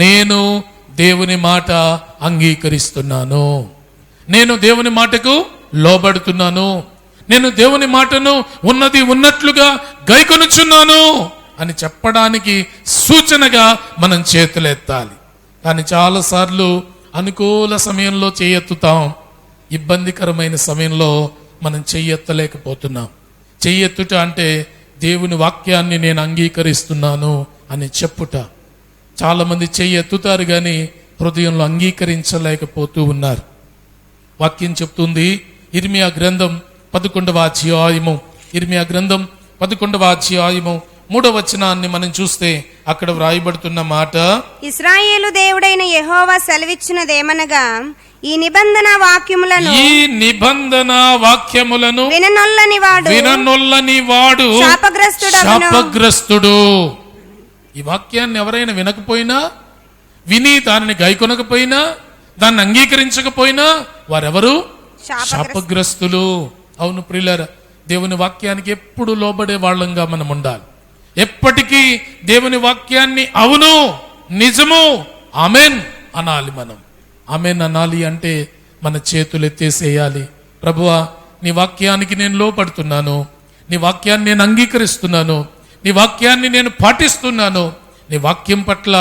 నేను దేవుని మాట అంగీకరిస్తున్నాను, నేను దేవుని మాటకు లోబడుతున్నాను, నేను దేవుని మాటను ఉన్నది ఉన్నట్లుగా గైకొనుచున్నాను అని చెప్పడానికి సూచనగా మనం చేతులెత్తాలి. కానీ చాలాసార్లు అనుకూల సమయంలో చేయెత్తుతాం, ఇబ్బందికరమైన సమయంలో మనం చెయ్యెత్తలేకపోతున్నాం. చెయ్యెత్తుట అంటే దేవుని వాక్యాన్ని నేను అంగీకరిస్తున్నాను అని చెప్పుట. చాలా మంది చెయ్యెత్తుతారు కానీ హృదయంలో అంగీకరించలేకపోతూ ఉన్నారు. వాక్యం చెప్తుంది, ఇర్మియా గ్రంథం 11వ అధ్యాయము 3వ వచనాన్ని మనం చూస్తే అక్కడ వ్రాయబడుతున్న మాట, ఇశ్రాయేలు దేవుడైన యెహోవా సెలవిచ్చినదేమనగా, ఈ నిబంధన వాక్యములను విననొల్లని వాడు శాపగ్రస్తుడు. ఈ వాక్యాన్ని ఎవరైనా వినకపోయినా, విని దానిని గైకొనకపోయినా, దాన్ని అంగీకరించకపోయినా వారెవరు? శాపగ్రస్తులు. అవును ప్రియులారా, దేవుని వాక్యానికి ఎప్పుడు లోబడే వాళ్ళంగా మనం ఉండాలి. ఎప్పటికీ దేవుని వాక్యాన్ని అవును, నిజము, ఆమెన్ అనాలి. మనం ఆమెన్ అనాలి అంటే మన చేతులు ఎత్తేసేయాలి. ప్రభువా, నీ వాక్యానికి నేను లోపడుతున్నాను, నీ వాక్యాన్ని నేను అంగీకరిస్తున్నాను, నీ వాక్యాన్ని నేను పాటిస్తున్నాను, నీ వాక్యం పట్ల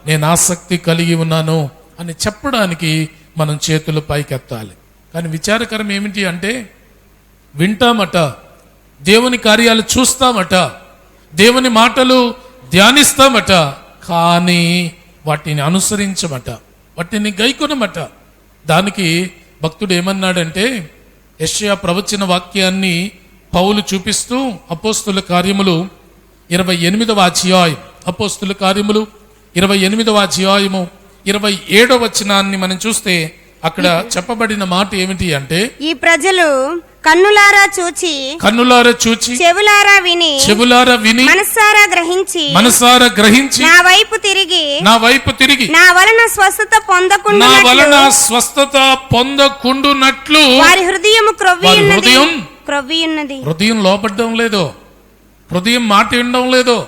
నేను ఆసక్తి కలిగి ఉన్నాను అని చెప్పడానికి మనం చేతులు పైకెత్తాలి. కానీ విచారకరం ఏమిటి అంటే, వింటామట, దేవుని కార్యాలు చూస్తామట, దేవుని మాటలు ధ్యానిస్తామట, కానీ వాటిని అనుసరించమట, వాటిని గైకొనమట. దానికి భక్తుడు ఏమన్నాడంటే, యెషయా ప్రవచన వాక్యాన్ని పౌలు చూపిస్తూ అపోస్తుల కార్యములు 28వ అధ్యాయం, అపోస్తుల కార్యములు 28వ అధ్యాయము 27వ వచనాన్ని మనం చూస్తే అక్కడ చెప్పబడిన మాట ఏమిటి అంటే, ఈ ప్రజలు కన్నులారా చూచి చెవులారా విని మనసారా గ్రహించి నా వైపు తిరిగి నా వలన స్వస్థత పొందకుండునట్లు వారి హృదయం క్రొవ్వియున్నది. హృదయం లోపడడం లేదో, హృదయం మాట వినడం లేదో,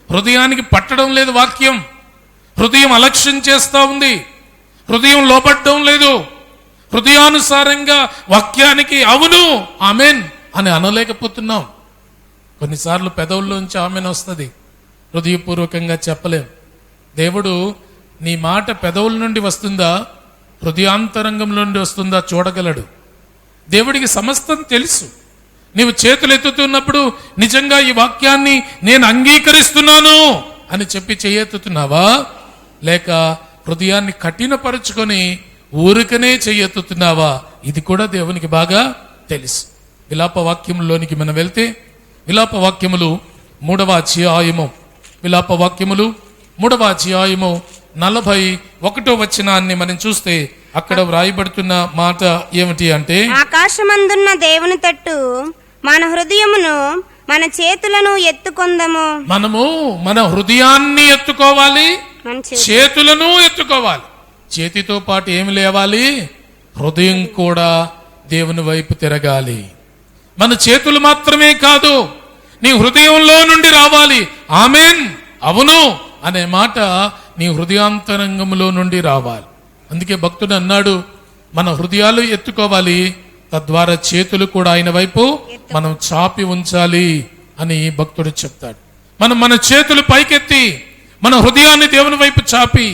హృదయానికి పట్టడం లేదు వాక్యం, హృదయం అలక్ష్యం చేస్తా ఉంది, హృదయం లోపడడం లేదు. హృదయానుసారంగా వాక్యానికి అవును, ఆమెన్ అని అనలేకపోతున్నాం. కొన్నిసార్లు పెదవుల్లోంచి ఆమెన్ వస్తుంది, హృదయపూర్వకంగా చెప్పలేం. దేవుడు నీ మాట పెదవుల నుండి వస్తుందా, హృదయాంతరంగం నుండి వస్తుందా చూడగలడు. దేవుడికి సమస్తం తెలుసు. నీవు చేతులు ఎత్తుతున్నప్పుడు నిజంగా ఈ వాక్యాన్ని నేను అంగీకరిస్తున్నాను అని చెప్పి చెయ్యెత్తుతున్నావా, లేక హృదయాన్ని కఠినపరుచుకొని ఊరికనే చెయ్యెత్తుతున్నావా? ఇది కూడా దేవునికి బాగా తెలుసు. విలాప వాక్యములోనికి మనం వెళ్తే, విలాప వాక్యములు 3వ అధ్యాయము 41వ వచనాన్ని మనం చూస్తే అక్కడ వ్రాయబడుతున్న మాట ఏమిటి అంటే, ఆకాశమందున్న దేవుని తట్టు మన హృదయమును మన చేతులను ఎత్తుకొందము. మనము మన హృదయాన్ని ఎత్తుకోవాలి, చేతులను ఎత్తుకోవాలి. చేతితో పాటు ఏమి లేవాలి? హృదయం కూడా దేవుని వైపు తిరగాలి. మన చేతులు మాత్రమే కాదు, నీ హృదయంలో నుండి రావాలి. ఆమెన్, అవును అనే మాట నీ హృదయాంతరంగంలో నుండి రావాలి. అందుకే భక్తుడు అన్నాడు, మన హృదయాలు ఎత్తుకోవాలి, తద్వారా చేతులు కూడా ఆయన వైపు మనం చాపి ఉంచాలి అని భక్తుడు చెప్తాడు. మనం మన చేతులు పైకెత్తి మన హృదయాన్ని దేవుని వైపు చాపి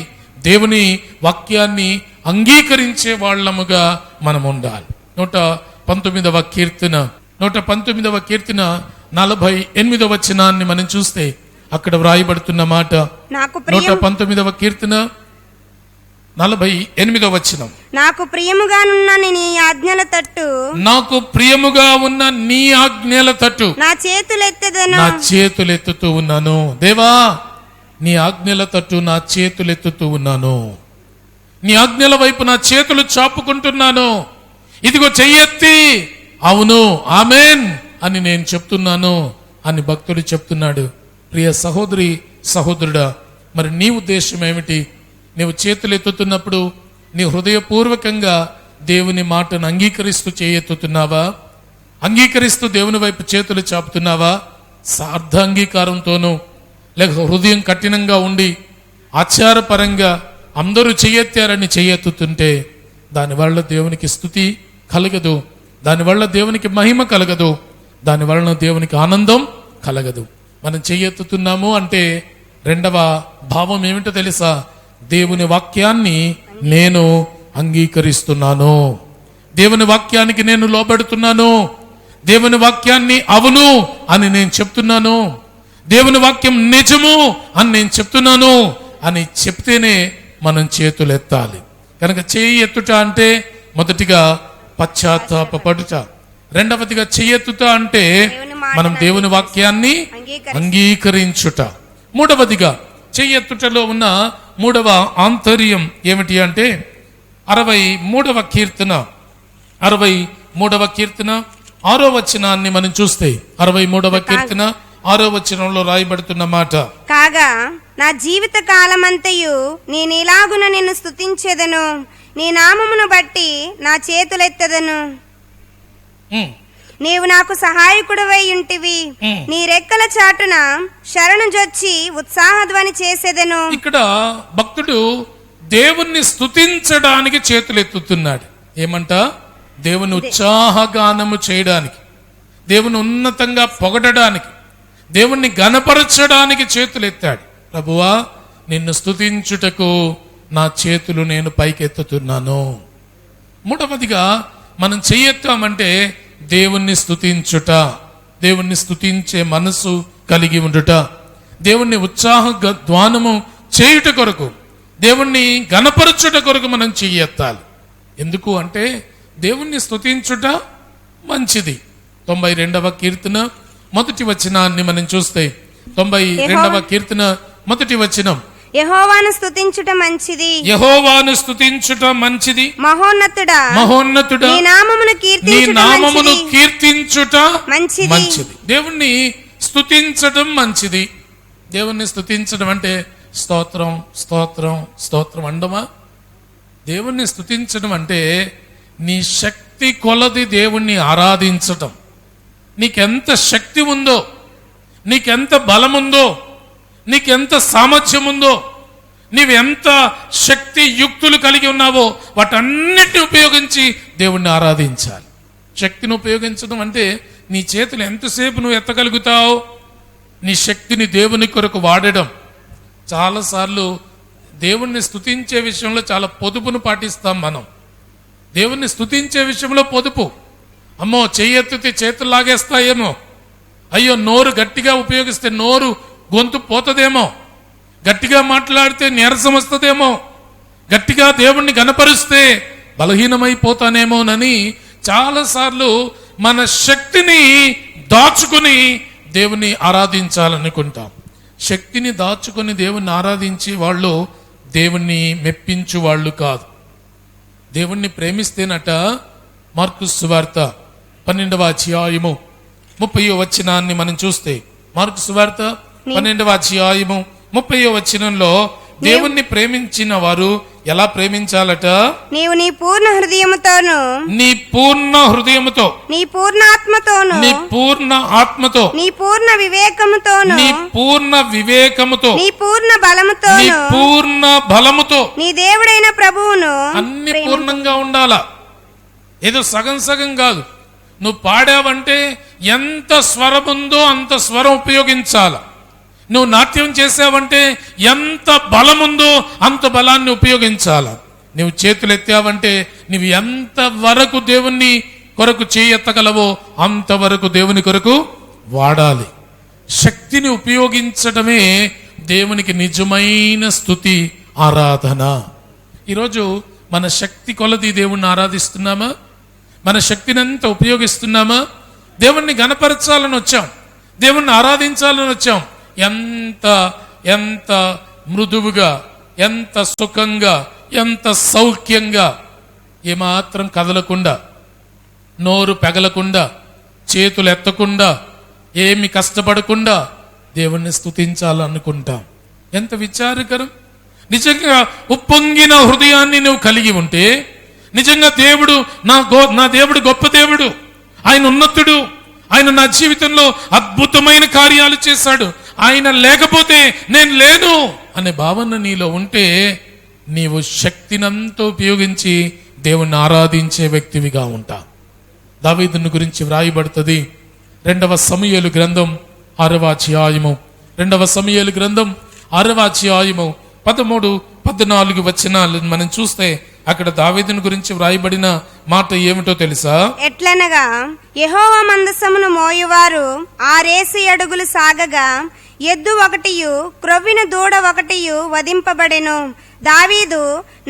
దేవుని వాక్యాన్ని అంగీకరించే వాళ్ళముగా మనం ఉండాలి. 119వ కీర్తన 48వ వచనాన్ని మనం చూస్తే అక్కడ వ్రాయబడుతున్న మాట, 119వ కీర్తన 48వ వచనం, నాకు ప్రియముగానున్న నీ ఆజ్ఞల తట్టు, నాకు ప్రియముగా ఉన్న నీ ఆజ్ఞల తట్టు నా చేతులెత్తెదను, నా చేతులెత్తుతూ ఉన్నాను. దేవా, నీ ఆజ్ఞల తట్టు నా చేతులెత్తుతూ ఉన్నాను. నీ ఆజ్ఞల వైపు నా చేతులు చాపుకుంటున్నాను. ఇదిగో చెయ్యెత్తి అవును ఆమెన్ అని నేను చెప్తున్నాను అని భక్తుడు చెప్తున్నాడు. ప్రియ సహోదరి సహోదరుడా, మరి నీ ఉద్దేశం ఏమిటి? నీవు చేతులు ఎత్తుతున్నప్పుడు నీ హృదయపూర్వకంగా దేవుని మాటను అంగీకరిస్తూ చేయెత్తుతున్నావా? అంగీకరిస్తూ దేవుని వైపు చేతులు చాపుతున్నావా? అర్ధాంగీకారంతోనూ లేక హృదయం కఠినంగా ఉండి ఆచారపరంగా అందరూ చెయ్యెత్తారని చెయ్యెత్తుతుంటే దానివల్ల దేవునికి స్తుతి కలగదు, దానివల్ల దేవునికి మహిమ కలగదు, దానివలన దేవునికి ఆనందం కలగదు. మనం చెయ్యెత్తుతున్నాము అంటే రెండవ భావం ఏమిటో తెలుసా? దేవుని వాక్యాన్ని నేను అంగీకరిస్తున్నాను, దేవుని వాక్యానికి నేను లోబడుతున్నాను, దేవుని వాక్యాన్ని అవును అని నేను చెప్తున్నాను, దేవుని వాక్యం నిజము అని నేను చెప్తున్నాను అని చెప్తేనే మనం చేతులు ఎత్తాలి. కనుక చేయి ఎత్తుట అంటే మొదటిగా పశ్చాత్తాపడుట, రెండవదిగా చెయ్యెత్తుట అంటే మనం దేవుని వాక్యాన్ని అంగీకరించుట, మూడవదిగా చెయ్యెత్తుటలో ఉన్న మూడవ ఆంతర్యం ఏమిటి అంటే 63వ కీర్తన 6వ వచనాన్ని మనం చూస్తే 63వ కీర్తన 6వ వచనంలో రాయబడుతున్న మాట, కాగా నా జీవిత కాలమంతయు నేనిలాగున నిన్ను స్తుతించెదను, నీ నామమును బట్టి నా చేతులెత్తెదను. నీవు నాకు సహాయకుడవై ఉంటివి, నీ రెక్కల చాటున శరణు జొచ్చి ఉత్సాహధ్వని చేసేదను. ఇక్కడ భక్తుడు దేవుణ్ణి స్తుతించడానికి చేతులెత్తుతున్నాడు. ఏమంట? దేవుని ఉత్సాహగానము చేయడానికి, దేవుని ఉన్నతంగా పొగడడానికి, దేవుణ్ణి గణపరచడానికి చేతులెత్తాడు. ప్రభువా, నిన్ను స్తుతించుటకు నా చేతులు నేను పైకెత్తుతున్నాను. మూడవదిగా మనం చెయ్యెత్తామంటే దేవుణ్ణి స్తుతించుట, దేవుణ్ణి స్తుతించే మనసు కలిగి ఉండుట, దేవుణ్ణి ఉత్సాహ ధ్వానము చేయుట కొరకు, దేవుణ్ణి గణపరచుట కొరకు మనం చెయ్యెత్తాలి. ఎందుకు అంటే దేవుణ్ణి స్తుతించుట మంచిది. 92వ కీర్తన 1వ వచనాన్ని మనం చూస్తే 92వ కీర్తన 1వ వచనం, యెహోవాను స్తుతించుట మంచిది, యెహోవాను స్తుతించుట మంచిది, మహోన్నతుడా మహోన్నతుడా నీ నామమును కీర్తించుట మంచిది. దేవుణ్ణి స్తుతించడం మంచిది. దేవుణ్ణి స్తుతించడం అంటే స్తోత్రం స్తోత్రం స్తోత్రం అండమా? దేవుణ్ణి స్తుతించడం అంటే నీ శక్తి కొలది దేవుణ్ణి ఆరాధించటం. నీకెంత శక్తి ఉందో, నీకెంత బలముందో, నీకెంత సామర్థ్యం ఉందో, నీవెంత శక్తి యుక్తులు కలిగి ఉన్నావో వాటన్నిటిని ఉపయోగించి దేవుణ్ణి ఆరాధించాలి. శక్తిని ఉపయోగించడం అంటే నీ చేతులు ఎంతసేపు నువ్వు ఎత్తగలుగుతావు, నీ శక్తిని దేవుని కొరకు వాడడం. చాలాసార్లు దేవుణ్ణి స్తుతించే విషయంలో చాలా పొదుపును పాటిస్తాం మనం. దేవుణ్ణి స్తుతించే విషయంలో పొదుపు. అమ్మో, చెయ్యెత్తితే చేతులు లాగేస్తాయేమో, అయ్యో నోరు గట్టిగా ఉపయోగిస్తే నోరు గొంతు పోతదేమో, గట్టిగా మాట్లాడితే నీరసం వస్తుందేమో, గట్టిగా దేవుణ్ణి గణపరిస్తే బలహీనమైపోతానేమోనని చాలాసార్లు మన శక్తిని దాచుకుని దేవుని ఆరాధించాలనుకుంటాం. శక్తిని దాచుకుని దేవుణ్ణి ఆరాధించి వాళ్ళు దేవుణ్ణి మెప్పించు వాళ్ళు కాదు. దేవుణ్ణి ప్రేమిస్తేనట మార్కు సువార్త 12వ అధ్యాయము 30వ వచనాన్ని మనం చూస్తే, మార్కు సువార్త 12వ అధ్యాయము 30వ వచనంలో దేవుణ్ణి ప్రేమించిన వారు ఎలా ప్రేమించాలట? నీవు నీ పూర్ణ హృదయముతోను, నీ పూర్ణ హృదయముతో, నీ పూర్ణ ఆత్మతోను, నీ పూర్ణ ఆత్మతో, నీ పూర్ణ వివేకముతోను, నీ పూర్ణ వివేకముతో, నీ పూర్ణ బలముతోను, నీ పూర్ణ బలముతో, నీ దేవుడైన ప్రభువును అన్ని పూర్ణంగా ఉండాలా. ఏదో సగం సగం కాదు. నువ్వు పాడావంటే ఎంత స్వరం ఉందో అంత స్వరం ఉపయోగించాల. నువ్వు నాట్యం చేసావంటే ఎంత బలముందో అంత బలాన్ని ఉపయోగించాల. నువ్వు చేతులు ఎత్తావంటే నువ్వు ఎంత వరకు దేవుని కొరకు చేయెత్తగలవో అంతవరకు దేవుని కొరకు వాడాలి. శక్తిని ఉపయోగించడమే దేవునికి నిజమైన స్తుతి, ఆరాధన. ఈరోజు మన శక్తి కొలది దేవుణ్ణి ఆరాధిస్తున్నామా? మన శక్తిని ఎంత ఉపయోగిస్తున్నామా? దేవుణ్ణి గణపరచాలని వచ్చాం, దేవుణ్ణి ఆరాధించాలని వచ్చాం. ఎంత ఎంత మృదువుగా, ఎంత సుఖంగా, ఎంత సౌఖ్యంగా, ఏమాత్రం కదలకుండా, నోరు పెగలకుండా, చేతులు ఎత్తకుండా, ఏమి కష్టపడకుండా దేవుణ్ణి స్తుతించాలనుకుంటాం. ఎంత విచారకరం! నిజంగా ఉప్పొంగిన హృదయాన్ని నువ్వు కలిగి ఉంటే, నిజంగా దేవుడు నా దేవుడు గొప్ప దేవుడు, ఆయన ఉన్నతుడు, ఆయన నా జీవితంలో అద్భుతమైన కార్యాలు చేశాడు, ఆయన లేకపోతే నేను లేను అనే భావన నీలో ఉంటే నీవు శక్తినంతా ఉపయోగించి దేవుణ్ణి ఆరాధించే వ్యక్తివిగా ఉంటా. దావీదుని గురించి వ్రాయబడుతుంది 2వ సమూయేలు గ్రంథం 6వ అధ్యాయము, 2వ సమూయేలు గ్రంథం 6వ అధ్యాయము 13, 14 వచనాలు మనం చూస్తే అక్కడ దావీదుని గురించి వ్రాయబడిన మాట ఏమిటో తెలుసా? ఎట్లనగా యెహోవా మందసమును మోయువారు 6 అడుగులు సాగగా ఎద్దు 1 క్రొవ్విన దూడ 1 వధింపబడెను. దావీదు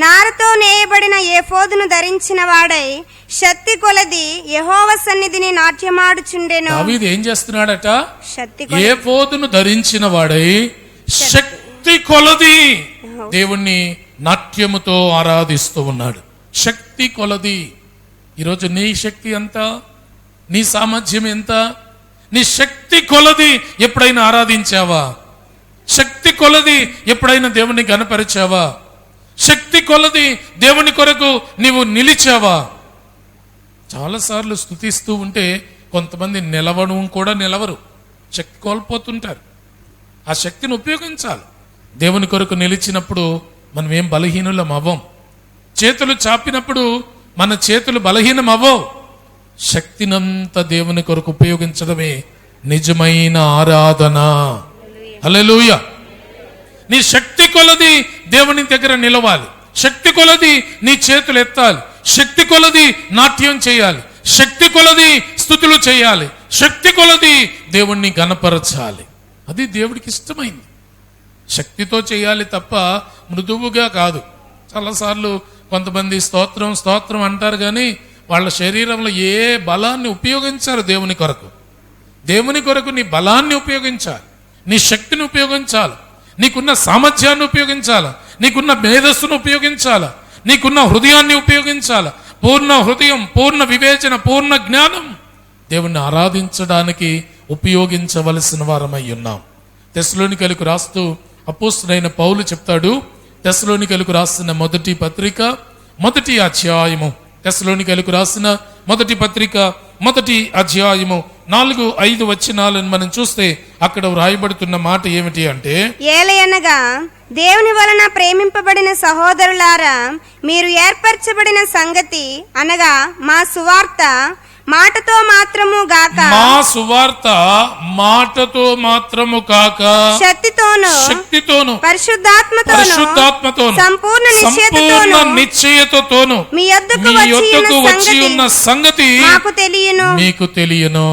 నారతో నేయబడిన ఏఫోదును ధరించిన వాడై శక్తి కొలది యెహోవా సన్నిధిని నాట్యమాడుచుండెను. దావీదు ఏం చేస్తున్నాడట? శక్తి ఏఫోదును ధరించిన వాడై శక్తి కొలది దేవుణ్ణి నాట్యముతో ఆరాధిస్తూ ఉన్నాడు. శక్తి కొలది. ఈరోజు నీ శక్తి ఎంత? నీ సామర్థ్యం ఎంత? నీ శక్తి కొలది ఎప్పుడైనా ఆరాధించావా? శక్తి కొలది ఎప్పుడైనా దేవుని గణపరిచావా? శక్తి కొలది దేవుని కొరకు నీవు నిలిచావా? చాలాసార్లు స్తుతిస్తూ ఉంటే కొంతమంది నిలవడం కూడా నిలవరు, శక్తి కోల్పోతుంటారు. ఆ శక్తిని ఉపయోగించాలి. దేవుని కొరకు నిలిచినప్పుడు మనం ఏం బలహీనులం అవ్వం. చేతులు చాపినప్పుడు మన చేతులు బలహీనం అవ్వవు. శక్తినంతా దేవుని కొరకు ఉపయోగించడమే నిజమైన ఆరాధన. హల్లెలూయా. నీ శక్తి కొలది దేవుని దగ్గర నిలవాలి, శక్తి కొలది నీ చేతులు ఎత్తాలి, శక్తి కొలది నాట్యం చేయాలి, శక్తి కొలది స్తుతులు చేయాలి, శక్తి కొలది దేవుణ్ణి గణపరచాలి. అది దేవుడికి ఇష్టమైంది. శక్తితో చేయాలి తప్ప మృదువుగా కాదు. చాలాసార్లు కొంతమంది స్తోత్రం స్తోత్రం అంటారు కానీ వాళ్ళ శరీరంలో ఏ బలాన్ని ఉపయోగించారు దేవుని కొరకు. దేవుని కొరకు నీ బలాన్ని ఉపయోగించాలి, నీ శక్తిని ఉపయోగించాలి, నీకున్న సామర్థ్యాన్ని ఉపయోగించాలి, నీకున్న మేధస్సును ఉపయోగించాలి, నీకున్న హృదయాన్ని ఉపయోగించాలి. పూర్ణ హృదయం, పూర్ణ వివేచన, పూర్ణ జ్ఞానం దేవుణ్ణి ఆరాధించడానికి ఉపయోగించవలసిన వారమై ఉన్నాం. తెస్సలోనికలకు రాస్తూ అపోస్తలుడైన పౌలు చెప్తాడు, తెస్సలోనికలకు రాసిన మొదటి పత్రిక 1వ అధ్యాయము, తెస్సలోనికలకు రాసిన మొదటి పత్రిక 1వ అధ్యాయము 4-5 వచనాలను మనం చూస్తే అక్కడ వ్రాయబడుతున్న మాట ఏమిటి అంటే, ఏలయనగా దేవుని వలన ప్రేమింపబడిన సహోదరులారా, మీరు ఏర్పరచబడిన సంగతి అనగా మా సువార్త మాటతో మాత్రము గాక, మా సువార్త మాటతో మాత్రము కాక శక్తితోను పరిశుద్ధాత్మతోను సంపూర్ణ నిశ్చయతతోను మీ యొద్దకు వచ్చి ఉన్న సంగతి మీకు తెలియను.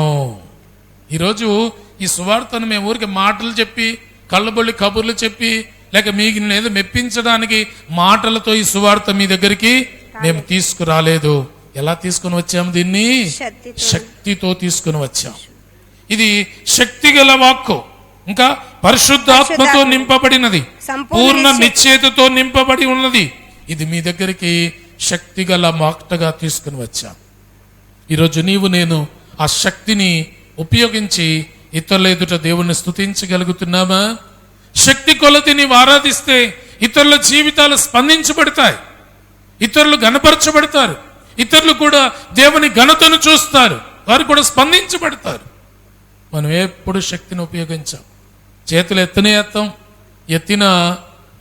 ఈరోజు ఈ సువార్తను మేము ఊరికి మాటలు చెప్పి, కళ్ళబొల్లి కబుర్లు చెప్పి, లేక మీకు ఏదో మెప్పించడానికి మాటలతో ఈ సువార్త మీ దగ్గరికి మేము తీసుకురాలేదు. ఎలా తీసుకుని వచ్చాము? దీన్ని శక్తితో తీసుకుని వచ్చాం. ఇది శక్తి గల వాక్కు, ఇంకా పరిశుద్ధాత్మతో నింపబడినది, పూర్ణ నిశ్చయతతో నింపబడి ఉన్నది. ఇది మీ దగ్గరికి శక్తి గల మాటగా తీసుకుని వచ్చాం. ఈరోజు నీవు నేను ఆ శక్తిని ఉపయోగించి ఇతరుల ఎదుట దేవుణ్ణి స్తుతించగలుగుతున్నామా? శక్తి కొలది నీవు ఆరాధిస్తే ఇతరుల జీవితాలు స్పందించబడతాయి, ఇతరులు గణపరచబడతారు, ఇతరులు కూడా దేవుని ఘనతను చూస్తారు, వారు కూడా స్పందించబడతారు. మనం ఎప్పుడు శక్తిని ఉపయోగించాం. చేతులు ఎత్తాం, ఎత్తిన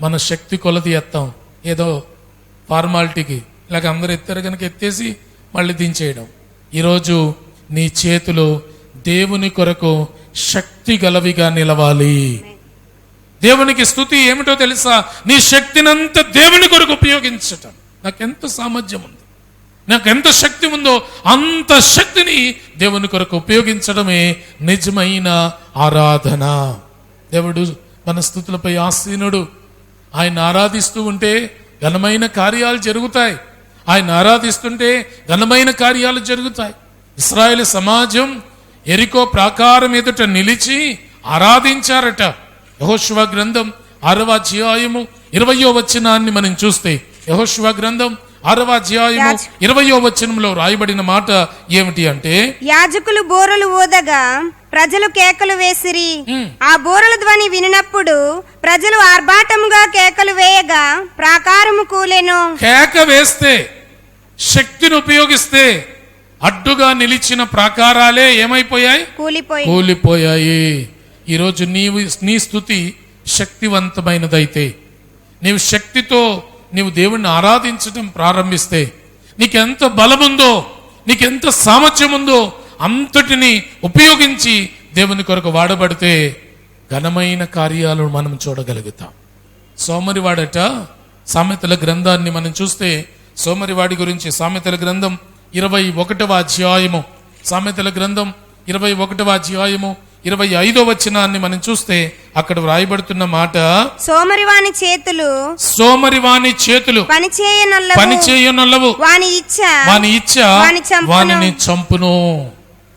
మన శక్తి కొలది ఎత్తాం. ఏదో ఫార్మాలిటీకి ఇలాగ అందరూ ఎత్తారు కనుక ఎత్తేసి మళ్ళీ దించేయడం. ఈరోజు నీ చేతులు దేవుని కొరకు శక్తి గలవిగా నిలవాలి. దేవునికి స్తుతి ఏమిటో తెలుసా? నీ శక్తినంతా దేవుని కొరకు ఉపయోగించటం. నాకెంత సామర్థ్యం ఉంది, నాకెంత శక్తి ఉందో అంత శక్తిని దేవుని కొరకు ఉపయోగించడమే నిజమైన ఆరాధన. దేవుడు మన స్తుతులపై ఆసీనుడు. ఆయన ఆరాధిస్తూ ఉంటే ఘనమైన కార్యాలు జరుగుతాయి. ఆయన ఆరాధిస్తుంటే ఘనమైన కార్యాలు జరుగుతాయి. ఇశ్రాయేలు సమాజం యెరికో ప్రాకారం ఎదుట నిలిచి ఆరాధించారట. యెహోషువ గ్రంథం 6వ అధ్యాయము 20వ వచనాన్ని మనం చూస్తే, యెహోషువ గ్రంథం 6వ అధ్యాయము 20వ వచనంలో రాయబడిన మాట ఏమిటి అంటే, యాజకులు బూరలు ఊదగా ప్రజలు కేకలు వేసిరి. ఆ బూరల ధ్వని వినినప్పుడు ప్రజలు ఆర్భాటముగా కేకలు వేయగా ప్రాకారము కూలెను. కేక వేస్తే, శక్తిని ఉపయోగిస్తే అడ్డుగా నిలిచిన ప్రాకారాలే ఏమైపోయాయి? కూలిపోయాయి. ఈరోజు నీ స్తుతి శక్తివంతమైనదైతే, నీవు శక్తితో నీవు దేవుణ్ణి ఆరాధించడం ప్రారంభిస్తే, నీకెంత బలముందో, నీకెంత సామర్థ్యం ఉందో అంతటిని ఉపయోగించి దేవుని కొరకు వాడబడితే ఘనమైన కార్యాలను మనం చూడగలుగుతాం. సోమరివాడట, సామెతల గ్రంథాన్ని మనం చూస్తే సోమరివాడి గురించి సామెతల గ్రంథం 21వ అధ్యాయము, సామెతల గ్రంథం 21వ అధ్యాయము 25వ వచనాన్ని మనం చూస్తే అక్కడ వ్రాయబడుతున్న మాట, సోమరివాని చేతులు పనిచేయనొల్లవు, వాని ఇచ్చ వానిని చంపును.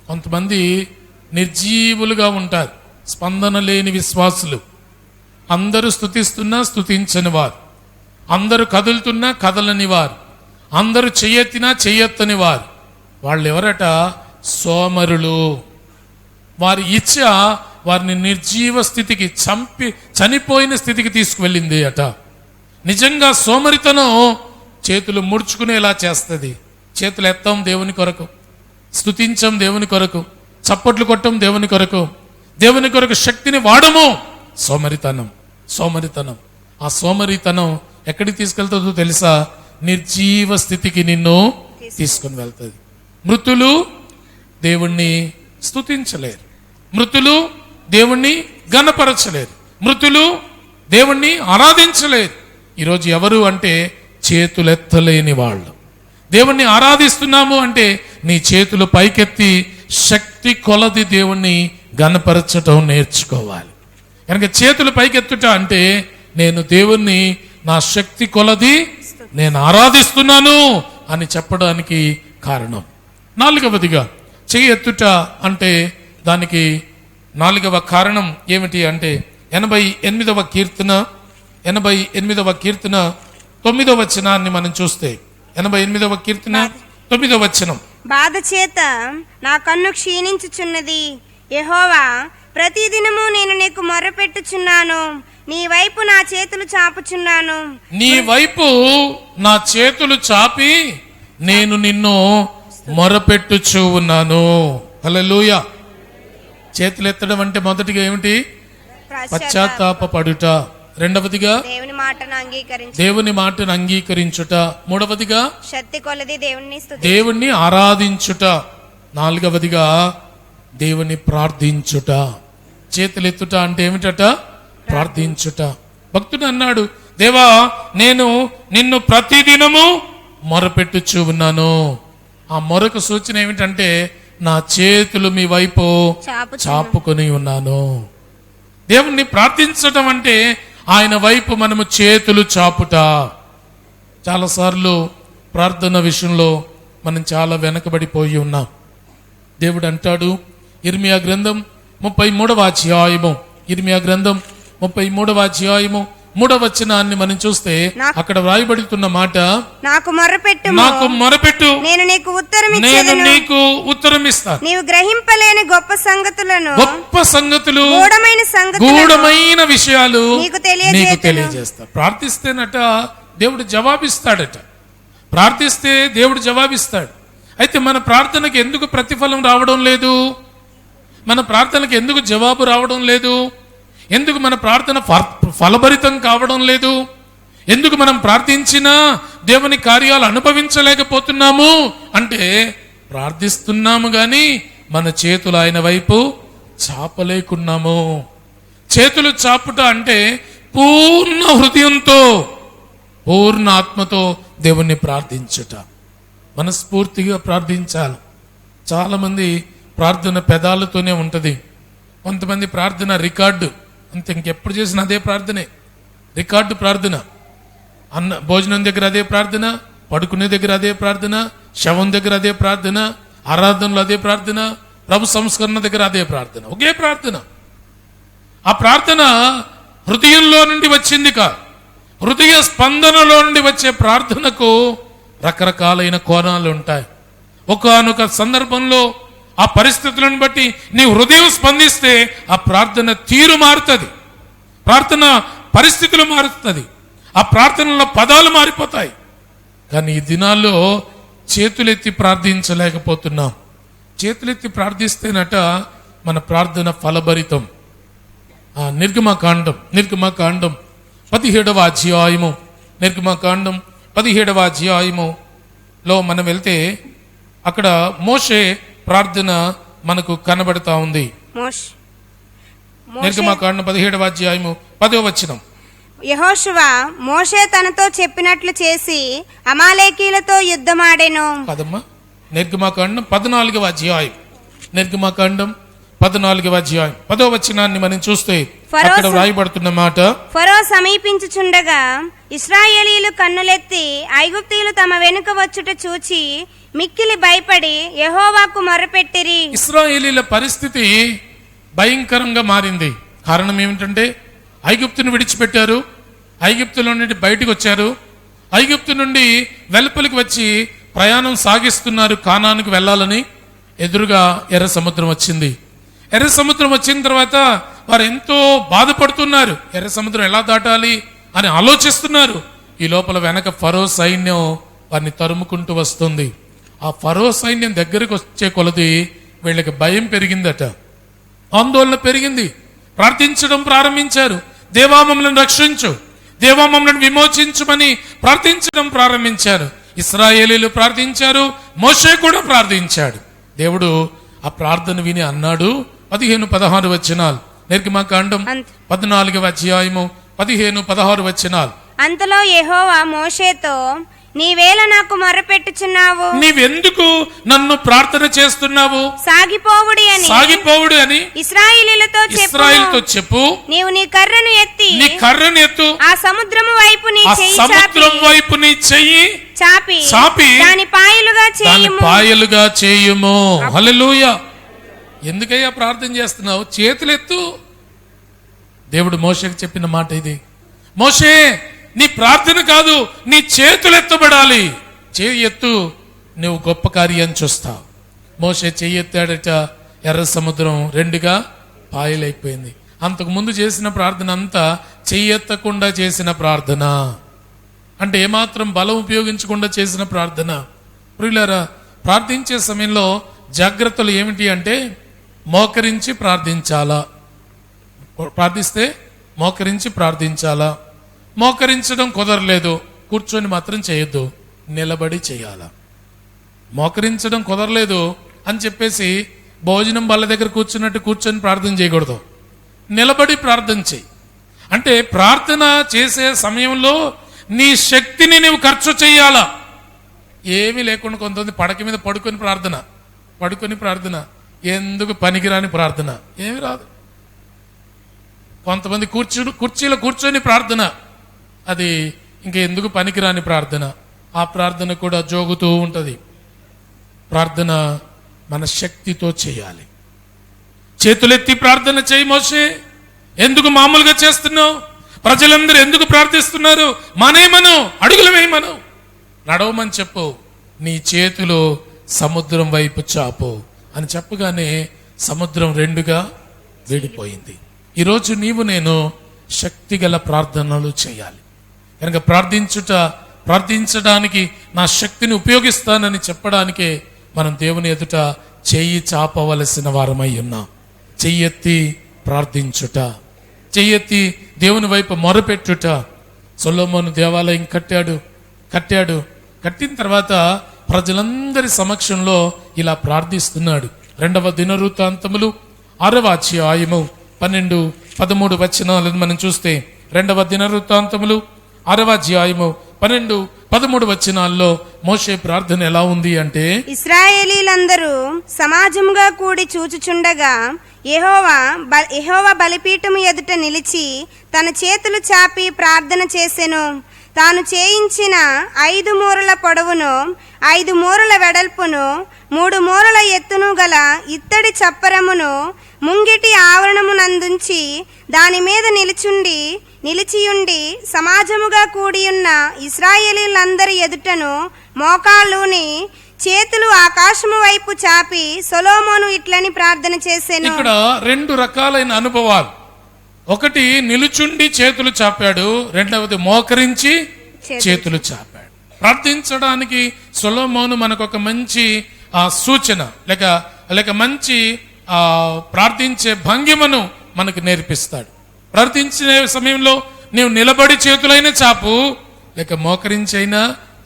కొంతమంది నిర్జీవులుగా ఉంటారు, స్పందన లేని విశ్వాసులు. అందరూ స్తుతిస్తున్నా స్తుతించని వారు, అందరూ కదులుతున్నా కదలని వారు, అందరూ చెయ్యెత్తినా చెయ్యెత్తని వారు. వాళ్ళు ఎవరట? సోమరులు. వారి ఇచ్చ వారిని నిర్జీవ స్థితికి, చనిపోయిన స్థితికి తీసుకువెళ్ళింది అట. నిజంగా సోమరితనం చేతులు ముడుచుకునేలా చేస్తుంది. చేతులు ఎత్తాం దేవుని కొరకు, స్తుతించం దేవుని కొరకు, చప్పట్లు కొట్టం దేవుని కొరకు, దేవుని కొరకు శక్తిని వాడము. సోమరితనం. ఆ సోమరితనం ఎక్కడికి తీసుకెళ్తుందో తెలుసా? నిర్జీవ స్థితికి నిన్ను తీసుకుని వెళ్తుంది. మృతులు దేవుణ్ణి స్తుతించలేరు, మృతులు దేవుణ్ణి గణపరచలేరు, మృతులు దేవుణ్ణి ఆరాధించలేరు. ఈరోజు ఎవరు అంటే చేతులెత్తలేని వాళ్ళు. దేవుణ్ణి ఆరాధిస్తున్నాము అంటే నీ చేతులు పైకెత్తి శక్తి కొలది దేవుణ్ణి గణపరచటం నేర్చుకోవాలి. కనుక చేతులు పైకెత్తుట అంటే నేను దేవుణ్ణి నా శక్తి కొలది నేను ఆరాధిస్తున్నాను అని చెప్పడానికి కారణం. 4వదిగా చెయ్యి ఎత్తుట అంటే దానికి 4వ కారణం ఏమిటి అంటే 88వ కీర్తన 9వ వచనాన్ని మనం చూస్తే, 88వ కీర్తన 9వ వచనం, బాధ చేత నా కన్ను క్షీణించుచున్నది, యెహోవా ప్రతిదినము నేను నీకు మొర్రపెట్టుచున్నాను, నీ వైపు నా చేతులు చాపుచున్నాను. నీ వైపు నా చేతులు చాపి నేను నిన్ను మొరపెట్టుచూ ఉన్నాను. హల్లెలూయా. చేతులు ఎత్తడం అంటే మొదటిగా ఏమిటి? పశ్చాత్తాపపడుట. రెండవదిగా దేవుని మాటను అంగీకరించుట. మూడవదిగా శక్తి కొలది దేవుణ్ణి ఆరాధించుట. 4వదిగా దేవుని ప్రార్థించుట. చేతులెత్తుట అంటే ఏమిటట? ప్రార్థించుట. భక్తుడు అన్నాడు, దేవా నేను నిన్ను ప్రతిదినము మొరపెట్టుచూ ఉన్నాను. ఆ మొరకు సూచన ఏమిటంటే నా చేతులు మీ వైపు చాపుకొని ఉన్నాను. దేవుణ్ణి ప్రార్థించటం అంటే ఆయన వైపు మనము చేతులు చాపుట. చాలాసార్లు ప్రార్థన విషయంలో మనం చాలా వెనకబడిపోయి ఉన్నాం. దేవుడు అంటాడు, ఇర్మియా గ్రంథం 33వ అధ్యాయము, ఇర్మియా గ్రంథం 33వ అధ్యాయము 3వ వచనాన్ని మనం చూస్తే అక్కడ వ్రాయబడుతున్న మాట, నాకు మొరపెట్టు నేను నీకు ఉత్తరం ఇస్తాను, నీవు గ్రహింపలేని గొప్ప సంగతులు గూఢమైన విషయాలు నీకు తెలియజేస్తా. ప్రార్థిస్తేనట దేవుడు జవాబిస్తాడట. ప్రార్థిస్తే దేవుడు జవాబిస్తాడు. అయితే మన ప్రార్థనకి ఎందుకు ప్రతిఫలం రావడం లేదు? మన ప్రార్థనకి ఎందుకు జవాబు రావడం లేదు? ఎందుకు మన ప్రార్థన ఫలభరితం కావడం లేదు? ఎందుకు మనం ప్రార్థించినా దేవుని కార్యాలు అనుభవించలేకపోతున్నాము అంటే ప్రార్థిస్తున్నాము గాని మన చేతులు ఆయన వైపు చాపలేకున్నాము. చేతులు చాపుట అంటే పూర్ణ హృదయంతో, పూర్ణ ఆత్మతో దేవుణ్ణి ప్రార్థించుట, మనస్ఫూర్తిగా ప్రార్థించాలి. చాలామంది ప్రార్థన పెదాలతోనే ఉంటుంది. కొంతమంది ప్రార్థన రికార్డు, అంతే, ఇంకెప్పుడు చేసినా అదే ప్రార్థనే, రికార్డు ప్రార్థన. భోజనం దగ్గర అదే ప్రార్థన, పడుకునే దగ్గర అదే ప్రార్థన, శవం దగ్గర అదే ప్రార్థన, ఆరాధనలో అదే ప్రార్థన, ప్రభు సంస్కరణ దగ్గర అదే ప్రార్థన, ఒకే ప్రార్థన. ఆ ప్రార్థన హృదయంలో నుండి వచ్చింది కాదు. హృదయ స్పందనలో నుండి వచ్చే ప్రార్థనకు రకరకాలైన కోణాలు ఉంటాయి. ఒకానొక సందర్భంలో ఆ పరిస్థితులను బట్టి నీ హృదయం స్పందిస్తే ఆ ప్రార్థన తీరు మారుతుంది, ప్రార్థన పరిస్థితులు మారుతుంది, ఆ ప్రార్థనలో పదాలు మారిపోతాయి. కానీ ఈ దినాల్లో చేతులెత్తి ప్రార్థించలేకపోతున్నాం. చేతులెత్తి ప్రార్థిస్తేనట మన ప్రార్థన ఫలభరితం. నిర్గమకాండం 17వ అధ్యాయము, నిర్గమకాండం 17వ అధ్యాయములో మనం వెళ్తే అక్కడ మోషే ప్రార్థన మనకు కనబడతా ఉంది. నిర్గమకాండం 17వ అధ్యాయము 10వ వచనం. యెహోషువ మోషే తనతో చెప్పినట్లు చేసి అమాలేకీలతో యుద్ధమాడెను. కదమ్మా, నిర్గమకాండం 14వ అధ్యాయం, నిర్గమకాండం 14వ అధ్యాయం 10వ వచనాన్ని మనం చూస్తే అక్కడ వ్రాయబడుతున్న మాట, ఫరో సమీపించుచుండగా ఇశ్రాయేలీలు కన్నులెత్తి ఐగుప్తీయులు తమ వెనుక వచ్చుట చూచి మిక్కిలి భయపడి యెహోవాకు మొరపెట్టిరి. ఇశ్రాయేలీల పరిస్థితి భయంకరంగా మారింది. కారణం ఏమిటంటే ఐగుప్తును విడిచిపెట్టారు, ఐగుప్తులో నుండి బయటకు వచ్చారు, ఐగుప్తు నుండి వెలుపలికి వచ్చి ప్రయాణం సాగిస్తున్నారు కానానుకు వెళ్ళాలని. ఎదురుగా ఎర్ర సముద్రం వచ్చింది. ఎర్ర సముద్రం వచ్చిన తర్వాత వారు ఎంతో బాధపడుతున్నారు. ఎర్ర సముద్రం ఎలా దాటాలి అని ఆలోచిస్తున్నారు. ఈ లోపల వెనక ఫరో సైన్యం వారిని తరుముకుంటూ వస్తుంది. ఆ ఫరో సైన్యం దగ్గరకు వచ్చే కొలది వీళ్ళకి భయం పెరిగిందట, ఆందోళన పెరిగింది. ప్రార్థించడం ప్రారంభించారు. దేవా మమ్మల్ని రక్షించు, దేవా మమ్మల్ని విమోచించుమని ప్రార్థించడం ప్రారంభించారు. ఇశ్రాయేలీలు ప్రార్థించారు, మోషే కూడా ప్రార్థించాడు. దేవుడు ఆ ప్రార్థన విని అన్నాడు. 15-16 వచనాలు, నిర్గమకాండం 14వ అధ్యాయము 15-16 వచనాలు. అంతలో యెహోవా మోషేతో, నీవేళ నాకు మొరపెట్టుచున్నావు, నీవెందుకు నన్ను ప్రార్థన చేస్తున్నావు, సాగిపోవుడి అని ఇశ్రాయేలీలతో చెప్పు. నీవు నీ కర్రను ఎత్తు ఆ సముద్రము వైపు నీ చెయ్యి చాపి దాని పాయలుగా చేయుము. హల్లెలూయా. ఎందుకయ్యా ప్రార్థన చేస్తున్నావు? చేతులెత్తు. దేవుడు మోషేకి చెప్పిన మాట ఇది. మోషే, నీ ప్రార్థన కాదు, నీ చేతులు ఎత్తబడాలి. చేయి ఎత్తు, నువ్వు గొప్ప కార్యం చూస్తావు. మోషే చెయ్యి ఎత్తాడట, ఎర్ర సముద్రం రెండుగా పాయలైపోయింది. అంతకు ముందు చేసిన ప్రార్థన అంతా చెయ్యి ఎత్తకుండా చేసిన ప్రార్థన, అంటే ఏమాత్రం బలం ఉపయోగించకుండా చేసిన ప్రార్థన. ప్రియులారా, ప్రార్థించే సమయంలో జాగ్రత్తలు ఏమిటి అంటే మోకరించి ప్రార్థించాలా, ప్రార్థిస్తే మోకరించి ప్రార్థించాలా. మోకరించడం కుదరలేదు, కూర్చొని మాత్రం చేయొద్దు, నిలబడి చేయాలా. మోకరించడం కుదరలేదు అని చెప్పేసి భోజనం బల్ల దగ్గర కూర్చున్నట్టు కూర్చొని ప్రార్థన చేయకూడదు, నిలబడి ప్రార్థన చేయి. అంటే ప్రార్థన చేసే సమయంలో నీ శక్తిని నువ్వు ఖర్చు చేయాలా. ఏమీ లేకుండా కొంతమంది పడక మీద పడుకొని ప్రార్థన, ఎందుకు పనికిరాని ప్రార్థన, ఏమి రాదు. కొంతమంది కుర్చీలో కూర్చొని ప్రార్థన, అది ఇంక ఎందుకు పనికిరాని ప్రార్థన. ఆ ప్రార్థన కూడా జోగుతూ ఉంటుంది. ప్రార్థన మన శక్తితో చేయాలి. చేతులెత్తి ప్రార్థన చేయి మోషే. ఎందుకు మామూలుగా చేస్తున్నావు? ప్రజలందరూ ఎందుకు ప్రార్థిస్తున్నారు? మానేమను, అడుగులు వేయమను, నడవమని చెప్పు. నీ చేతులు సముద్రం వైపు చాపు అని చెప్పగానే సముద్రం రెండుగా విడిపోయింది. ఈరోజు నీవు నేను శక్తిగల ప్రార్థనలు చేయాలి. కనుక ప్రార్థించడానికి నా శక్తిని ఉపయోగిస్తానని చెప్పడానికే మనం దేవుని ఎదుట చెయ్యి చాపవలసిన వారమై ఉన్నాం. చెయ్యెత్తి ప్రార్థించుట, చెయ్యెత్తి దేవుని వైపు మొరపెట్టుట. సొలొమోను దేవాలయం కట్టిన తర్వాత ప్రజలందరి సమక్షంలో ఇలా ప్రార్థిస్తున్నాడు. 2వ దినవృత్తాంతములు 6వ అధ్యాయము 12, 13 వచనాలను మనం చూస్తే 2వ దినవృత్తాంతములు 6వ అధ్యాయము 12, 13 వచనాల్లో మోషే ప్రార్థన ఎలా ఉంది అంటే, ఇశ్రాయేలీలందరూ సమాజముగా కూడి చూచుచుండగా యెహోవా బలిపీఠము ఎదుట నిలిచి తన చేతులు చాపి ప్రార్థన చేసెను. తాను చేయించిన 5 మూరల పొడవును 5 మూరల వెడల్పును 3 మూరల ఎత్తును గల ఇత్తడి చప్పరమును ముంగిటి ఆవరణమునందుంచి దాని మీద నిలిచియుండి సమాజముగా కూడియున్న ఇశ్రాయేలీలందరి ఎదుటను మోకాళ్ళుని చేతులు ఆకాశము వైపు చాపి సొలొమోను ఇట్లని ప్రార్థన చేసెను. ఇక్కడ 2 రకాలైన అనుభవాలు. ఒకటి నిలుచుండి చేతులు చాపాడు, రెండవది మోకరించి చేతులు చాపాడు. ప్రార్థించడానికి సొలొమోను మనకు ఒక మంచి సూచన లేక మంచి ప్రార్థించే భంగిమను మనకు నేర్పిస్తాడు. ప్రార్థించే సమయంలో నీవు నిలబడి చేతులైన చాపు, లేక మోకరించైనా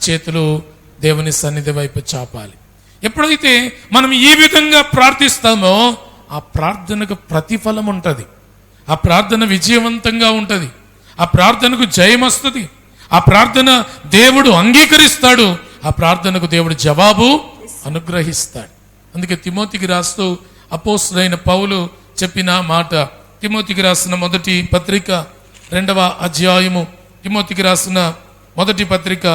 చేతులు దేవుని సన్నిధి వైపు చాపాలి. ఎప్పుడైతే మనం ఈ విధంగా ప్రార్థిస్తామో ఆ ప్రార్థనకు ప్రతిఫలం ఉంటుంది, ఆ ప్రార్థన విజయవంతంగా ఉంటుంది, ఆ ప్రార్థనకు జయం వస్తుంది, ఆ ప్రార్థన దేవుడు అంగీకరిస్తాడు, ఆ ప్రార్థనకు దేవుడు జవాబు అనుగ్రహిస్తాడు. అందుకే తిమోతికి రాస్తూ అపోస్తలుడైన పౌలు చెప్పిన మాట, తిమోతికి రాసిన మొదటి పత్రిక 2వ అధ్యాయము, తిమోతికి రాసిన మొదటి పత్రిక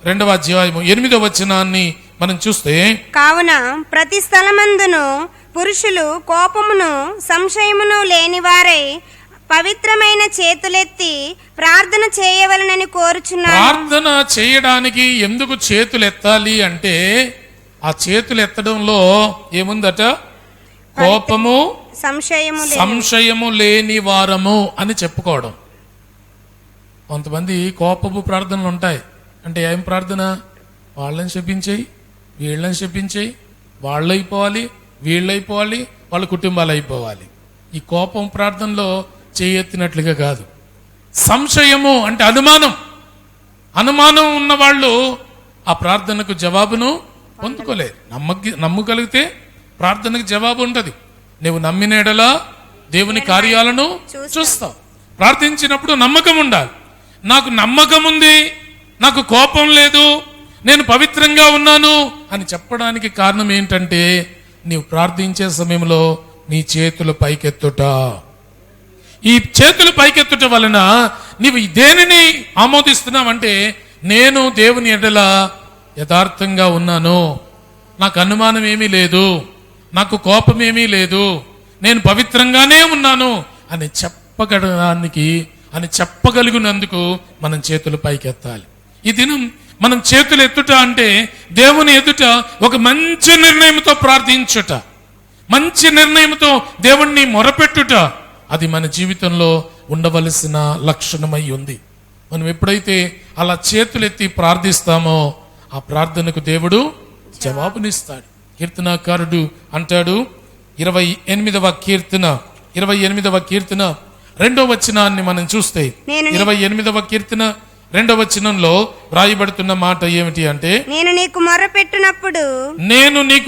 2వ అధ్యాయము 8వ వచనాన్ని మనం చూస్తే, కావున ప్రతి స్థలమందును పురుషులు కోపమును సంశయమును లేనివారై పవిత్రమైన చేతులెత్తి ప్రార్థన చేయవలనని కోరుచున్నాను. ప్రార్థన చేయడానికి ఎందుకు చేతులు ఎత్తాలి అంటే, ఆ చేతులు ఎత్తడంలో ఏముందట? కోపము సంశయము లేని వారము అని చెప్పుకోవడం. కొంతమంది కోపపు ప్రార్థనలు ఉంటాయి. అంటే ఏం ప్రార్థన? వాళ్ళని శపించేయి, వీళ్ళని శపించేయి, వాళ్ళు అయిపోవాలి, వీళ్ళు అయిపోవాలి, వాళ్ళ కుటుంబాలు అయిపోవాలి. ఈ కోపం ప్రార్థనలో చేయెత్తినట్లుగా కాదు. సంశయము అంటే అనుమానం ఉన్న వాళ్ళు ఆ ప్రార్థనకు జవాబును పొందుకోలేదు. నమ్మగలిగితే ప్రార్థనకు జవాబు ఉంటది. నువ్వు నమ్మిన ఎడల దేవుని కార్యాలను చూస్తావు. ప్రార్థించినప్పుడు నమ్మకం ఉండాలి. నాకు నమ్మకం ఉంది, నాకు కోపం లేదు, నేను పవిత్రంగా ఉన్నాను అని చెప్పడానికి కారణం ఏంటంటే, నీవు ప్రార్థించే సమయంలో నీ చేతులు పైకెత్తుట. ఈ చేతులు పైకెత్తుట వలన నీవు దేనిని ఆమోదిస్తున్నావంటే, నేను దేవుని ఎడల యథార్థంగా ఉన్నాను, నాకు అనుమానం ఏమీ లేదు, నాకు కోపం ఏమీ లేదు, నేను పవిత్రంగానే ఉన్నాను అని చెప్పగలిగినందుకు మనం చేతులు పైకెత్తాలి. ఈ దినం మనం చేతులు ఎత్తుట అంటే దేవుని ఎదుట ఒక మంచి నిర్ణయంతో ప్రార్థించుట, మంచి నిర్ణయంతో దేవుణ్ణి మొరపెట్టుట, అది మన జీవితంలో ఉండవలసిన లక్షణమై ఉంది. మనం ఎప్పుడైతే అలా చేతులెత్తి ప్రార్థిస్తామో ఆ ప్రార్థనకు దేవుడు జవాబునిస్తాడు. కీర్తనాకారుడు అంటాడు, 28వ కీర్తన 2వ వచనాన్ని మనం చూస్తే, 28వ కీర్తన 2వ వచనంలో రాయబడుతున్న మాట ఏమిటి అంటే, నేను నీకు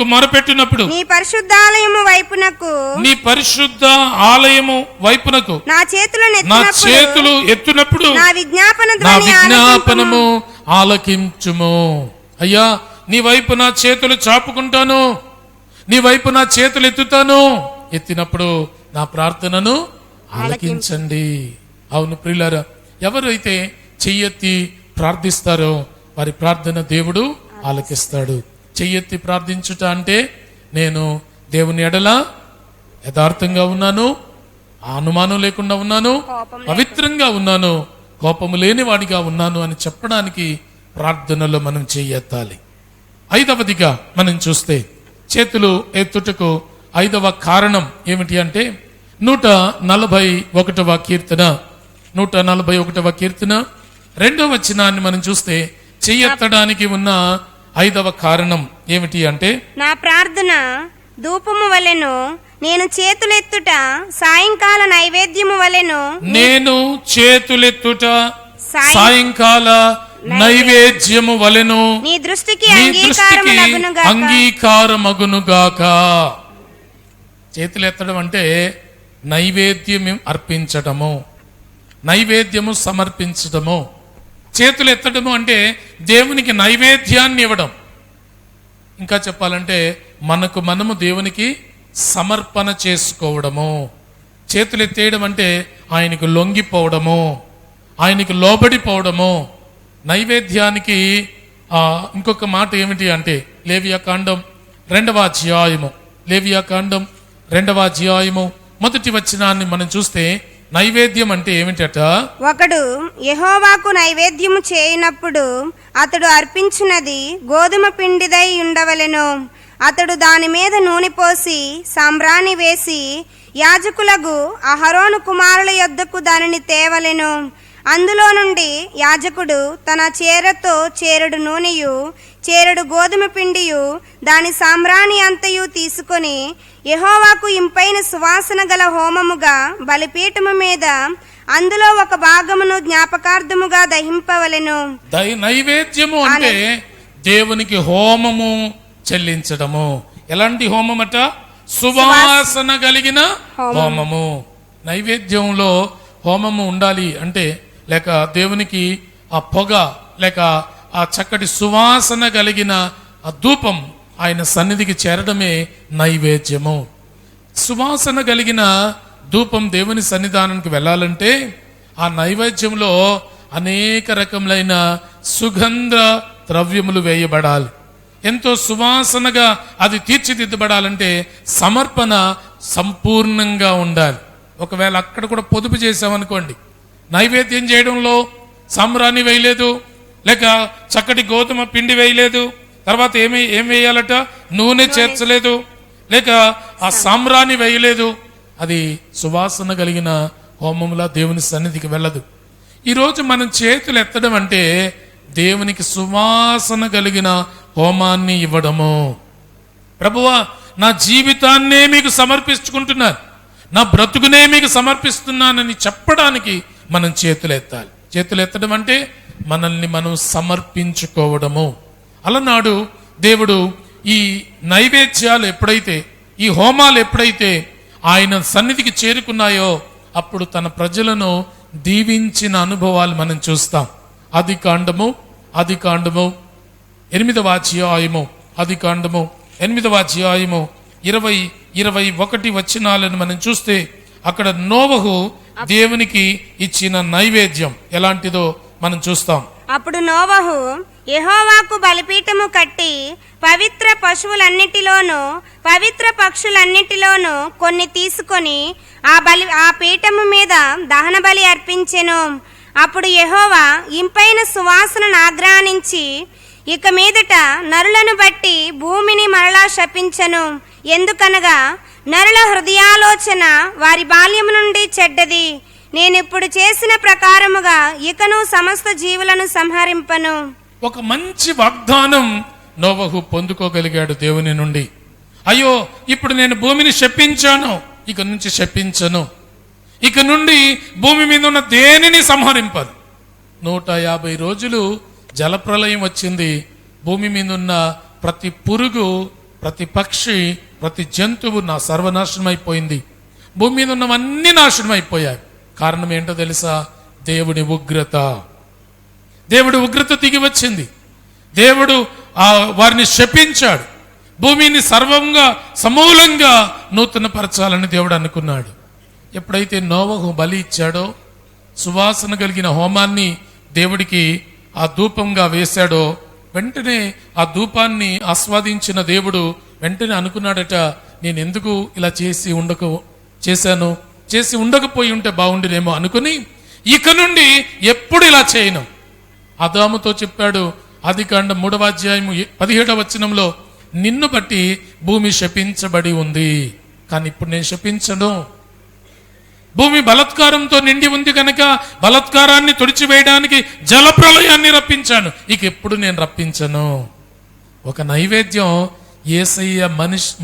మొరపెట్టినప్పుడు నీ పరిశుద్ధ ఆలయము వైపునకు నా చేతులు ఎత్తునప్పుడు నా విజ్ఞాపనము ఆలకించుము. అయ్యా, నీ వైపు నా చేతులు చాపుకుంటాను, నీ వైపు నా చేతులు ఎత్తుతాను, ఎత్తినప్పుడు నా ప్రార్థనను ఆలకించండి. అవును ప్రియులారా, ఎవరైతే చెయ్యెత్తి ప్రార్థిస్తారో వారి ప్రార్థన దేవుడు ఆలకిస్తాడు. చెయ్యెత్తి ప్రార్థించుట అంటే నేను దేవుని ఎడల యథార్థంగా ఉన్నాను, అనుమానం లేకుండా ఉన్నాను, పవిత్రంగా ఉన్నాను, కోపము లేని వాడిగా ఉన్నాను అని చెప్పడానికి ప్రార్థనలో మనం చెయ్యెత్తాలి. 5వదిగా మనం చూస్తే చేతులు ఎత్తుటకు 5వ కారణం ఏమిటి అంటే, 141వ కీర్తన 2వ వచనాన్ని మనం చూస్తే చెయ్యెత్తడానికి ఉన్న 5వ కారణం ఏమిటి అంటే, నా ప్రార్థన ధూపము వలెను, నేను చేతులెత్తుట సాయంకాల నైవేద్యము వలెను. నేను చేతులెత్తుట సాయంకాల నైవేద్యము వలెను, నీ దృష్టికి అంగీకారమగునుగాక. చేతులెత్తడం అంటే నైవేద్యం అర్పించటము, నైవేద్యము సమర్పించటము. చేతులు ఎత్తడము అంటే దేవునికి నైవేద్యాన్ని ఇవ్వడం. ఇంకా చెప్పాలంటే మనకు మనము దేవునికి సమర్పణ చేసుకోవడము. చేతులు ఎత్తేయడం అంటే ఆయనకు లొంగిపోవడము, ఆయనకు లోబడిపోవడము. నైవేద్యానికి ఇంకొక మాట ఏమిటి అంటే లేవియాకాండం 2వ అధ్యాయము, లేవియాకాండం 2వ అధ్యాయము 1వ వచనాన్ని మనం చూస్తే నైవేద్యం అంటే ఏమిటట? ఒకడు యెహోవాకు నైవేద్యము చేయనప్పుడు అతడు అర్పించినది గోధుమ పిండిదై ఉండవలెను. అతడు దాని మీద నూనె పోసి సాంబ్రాణి వేసి యాజకులకు అహరోను కుమారుల యొద్దకు దానిని తేవలెను. అందులో నుండి యాజకుడు తన చేరతో చేరుడు నూనెయు చేరుడు గోధుమ పిండియు దాని సాంబ్రాణి అంతయు తీసుకొని యెహోవాకు ఇంపైన సువాసన గల హోమముగా బలిపీఠము మీద అందులో ఒక భాగమును జ్ఞాపకార్థముగా దహింపవలెను. నైవేద్యము అంటే దేవునికి హోమము చెల్లించడము. ఎలాంటి హోమమట? సువాసన కలిగిన హోమము. నైవేద్యంలో హోమము ఉండాలి అంటే, లేక దేవునికి ఆ పొగ లేక ఆ చక్కటి సువాసన కలిగిన ఆ ధూపం ఆయన సన్నిధికి చేరడమే నైవేద్యము. సువాసన కలిగిన ధూపం దేవుని సన్నిధానానికి వెళ్ళాలంటే ఆ నైవేద్యంలో అనేక రకములైన సుగంధ ద్రవ్యములు వేయబడాలి. ఎంతో సువాసనగా అది తీర్చిదిద్దబడాలంటే సమర్పణ సంపూర్ణంగా ఉండాలి. ఒకవేళ అక్కడ కూడా పొదుపు చేసామనుకోండి, నైవేద్యం చేయడంలో సాంబ్రాణి వేయలేదు, లేక చక్కటి గోధుమ పిండి వేయలేదు, తర్వాత ఏం వేయాలట? నూనె చేర్చలేదు, లేక ఆ సాంబ్రాణి వేయలేదు, అది సువాసన కలిగిన హోమములా దేవుని సన్నిధికి వెళ్ళదు. ఈరోజు మనం చేతులు ఎత్తడం అంటే దేవునికి సువాసన కలిగిన హోమాన్ని ఇవ్వడము. ప్రభువా, నా జీవితాన్నే మీకు సమర్పించుకుంటున్నాను, నా బ్రతుకునే మీకు సమర్పిస్తున్నానని చెప్పడానికి మనం చేతులు ఎత్తాలి. చేతులు ఎత్తడం అంటే మనల్ని మనం సమర్పించుకోవడము. అలనాడు దేవుడు ఈ నైవేద్యాలు ఎప్పుడైతే, ఈ హోమాలు ఎప్పుడైతే ఆయన సన్నిధికి చేరుకున్నాయో అప్పుడు తన ప్రజలను దీవించిన అనుభవాలు మనం చూస్తాం. ఆదికాండము 8వ అధ్యాయము, ఆదికాండము 8వ అధ్యాయము 20-21 వచనాలను మనం చూస్తే అక్కడ నోవహు దేవునికి ఇచ్చిన నైవేద్యం ఎలాంటిదో మనం చూస్తాం. అప్పుడు నోవహు యెహోవాకు బలిపీఠము కట్టి పవిత్ర పశువులన్నిటిలోనూ పవిత్ర పక్షులన్నిటిలోనూ కొన్ని తీసుకొని ఆ పీఠము మీద దహన బలి అర్పించెను. అప్పుడు యెహోవా ఇంపైన సువాసనను ఆగ్రహించి ఇక మీదట నరులను బట్టి భూమిని మరలా శపించెను. ఎందుకనగా నరుల హృదయాలోచన వారి బాల్యము నుండి చెడ్డది. నేనిప్పుడు చేసిన ప్రకారముగా ఇకను సమస్త జీవులను సంహరింపను. ఒక మంచి వాగ్దానం నోవహు పొందుకోగలిగాడు దేవుని నుండి. అయ్యో, ఇప్పుడు నేను భూమిని శపించాను, ఇక నుంచి శపించను, ఇక నుండి భూమి మీద ఉన్న దేనిని సంహరింపదు. 150 రోజులు జలప్రలయం వచ్చింది. భూమి మీద ఉన్న ప్రతి పురుగు, ప్రతి పక్షి, ప్రతి జంతువు సర్వనాశనం అయిపోయింది. భూమి మీద ఉన్నవన్నీ నాశనం అయిపోయాయి. కారణం ఏంటో తెలుసా? దేవుడి ఉగ్రత. దేవుడి ఉగ్రత దిగి వచ్చింది. దేవుడు వారిని శపించాడు. భూమిని సర్వంగా సమూలంగా నూతనపరచాలని దేవుడు అనుకున్నాడు. ఎప్పుడైతే నోవహు బలి ఇచ్చాడో, సువాసన కలిగిన హోమాన్ని దేవుడికి ఆ ధూపంగా వేశాడో, వెంటనే ఆ ధూపాన్ని ఆస్వాదించిన దేవుడు వెంటనే అనుకున్నాడట, నేను ఎందుకు ఇలా చేసి ఉండకపోయి ఉంటే బాగుండినేమో అనుకుని ఇక నుండి ఎప్పుడు ఇలా చేయను. ఆదాముతో చెప్పాడు. ఆదికాండం 3వ అధ్యాయం 17వ వచనంలో, నిన్ను బట్టి భూమి శపించబడి ఉంది, కానీ ఇప్పుడు నేను శపించను. భూమి బలత్కారంతో నిండి ఉంది కనుక బలత్కారాన్ని తుడిచివేయడానికి జలప్రలయాన్ని రప్పించాను, ఇక ఎప్పుడు నేను రప్పించను. ఒక నైవేద్యం యేసయ్య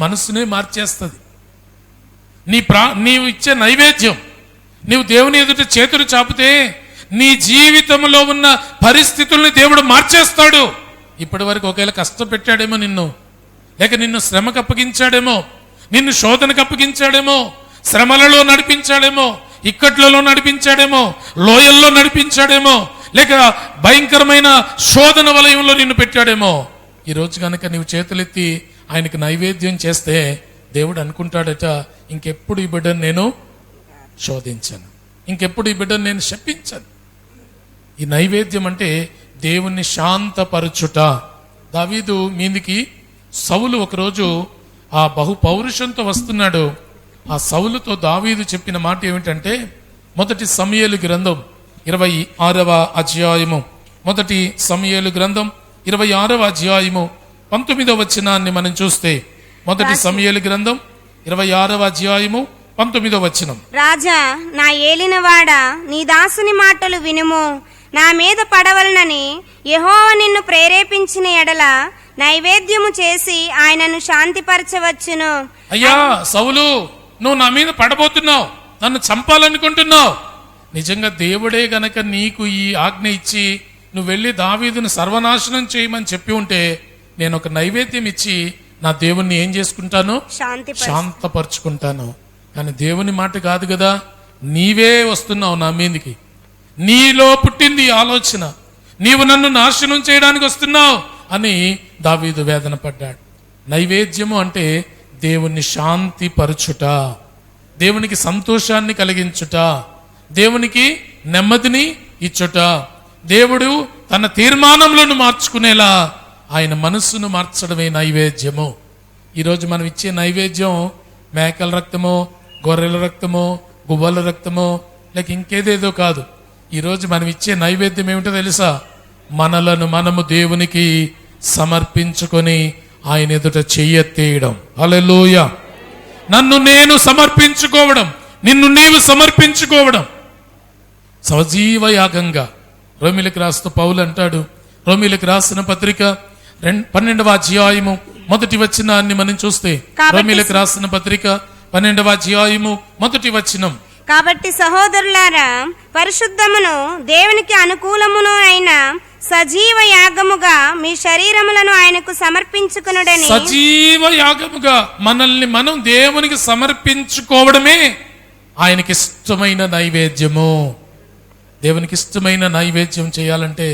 మనసునే మార్చేస్తుంది. నీవు ఇచ్చే నైవేద్యం, నీవు దేవుని ఎదుట చేతులు చాపితే నీ జీవితంలో ఉన్న పరిస్థితుల్ని దేవుడు మార్చేస్తాడు. ఇప్పటి వరకు ఒకవేళ కష్టపెట్టాడేమో నిన్ను, లేక నిన్ను శ్రమకు అప్పగించాడేమో, నిన్ను శోధనకు అప్పగించాడేమో, శ్రమలలో నడిపించాడేమో, ఇక్కట్లలో నడిపించాడేమో, లోయల్లో నడిపించాడేమో, లేక భయంకరమైన శోధన వలయంలో నిన్ను పెట్టాడేమో. ఈరోజు కనుక నీవు చేతులెత్తి ఆయనకి నైవేద్యం చేస్తే దేవుడు అనుకుంటాడట, ఇంకెప్పుడు ఈ బిడ్డను నేను శోధించను, ఇంకెప్పుడు ఈ బిడ్డను నేను శపించను. ఈ నైవేద్యం అంటే దేవుణ్ణి శాంతపరచుట. దావీదు మీదికి సౌలు ఒకరోజు ఆ బహు పౌరుషంతో వస్తున్నాడు. ఆ సౌలుతో దావీదు చెప్పిన మాట ఏమిటంటే, మొదటి సమూయేలు గ్రంథం 26వ అధ్యాయము, మొదటి సమూయేలు గ్రంథం 26వ అధ్యాయము 19వ వచనాన్ని మనం చూస్తే, మొదటి సమూయేలు గ్రంథం 26వ అధ్యాయము 19వ వచనం. రాజా, నా ఏలినవాడా, నీ దాసుని మాటలు వినుము. నా మీద పడవలనని యెహోవా నిన్ను ప్రేరేపించిన ఎడల నైవేద్యము చేసి ఆయనను శాంతిపరచవచ్చును. అయ్యా సౌలు, నువ్వు నా మీద పడబోతున్నావు, నన్ను చంపాలనుకుంటున్నావు. నిజంగా దేవుడే గనక నీకు ఈ ఆజ్ఞ ఇచ్చి నువ్వు వెళ్ళి దావీదును సర్వనాశనం చేయమని చెప్పి ఉంటే, నేను ఒక నైవేద్యం ఇచ్చి నా దేవుణ్ణి ఏం చేసుకుంటాను? శాంతపరుచుకుంటాను. కానీ దేవుని మాట కాదు కదా, నీవే వస్తున్నావు నా మీదికి, నీలో పుట్టింది ఆలోచన, నీవు నన్ను నాశనం చేయడానికి వస్తున్నావు అని దావీదు వేదన పడ్డాడు. నైవేద్యము అంటే దేవుణ్ణి శాంతి పరచుట, దేవునికి సంతోషాన్ని కలిగించుట, దేవునికి నెమ్మదిని ఇచ్చుట. దేవుడు తన తీర్మానములను మార్చుకునేలా ఆయన మనస్సును మార్చడమే నైవేద్యము. ఈరోజు మనం ఇచ్చే నైవేద్యం మేకల రక్తమో, గొర్రెల రక్తమో, గువ్వల రక్తమో, లేక ఇంకేదేదో కాదు. ఈరోజు మనం ఇచ్చే నైవేద్యం ఏమిటో తెలుసా? మనలను మనము దేవునికి సమర్పించుకొని ఆయన ఎదుట చెయ్యెత్తేయడం. హల్లెలూయా. నన్ను నేను సమర్పించుకోవడం, నిన్ను నీవు సమర్పించుకోవడం సజీవ యాగంగా. రోమీలకు రాస్తూ పౌలు అంటాడు, రోమీలకు రాసిన పత్రిక 12వ అధ్యాయము 1వ వచనాన్ని మనం చూస్తే, రోమీలకు రాసిన పత్రిక 12వ అధ్యాయము 1వ వచనం. కాబట్టి సహోదరులారా, పరిశుద్ధమును దేవునికి అనుకూలమును అయిన సజీవ యాగముగా మీ శరీరములను ఆయనకు సమర్పించుకొనుడని. సజీవ యాగముగా మనల్ని మనం దేవునికి సమర్పించుకోవడమే ఆయనకి ఇష్టమైన నైవేద్యము. దేవునికి ఇష్టమైన నైవేద్యం చేయాలంటే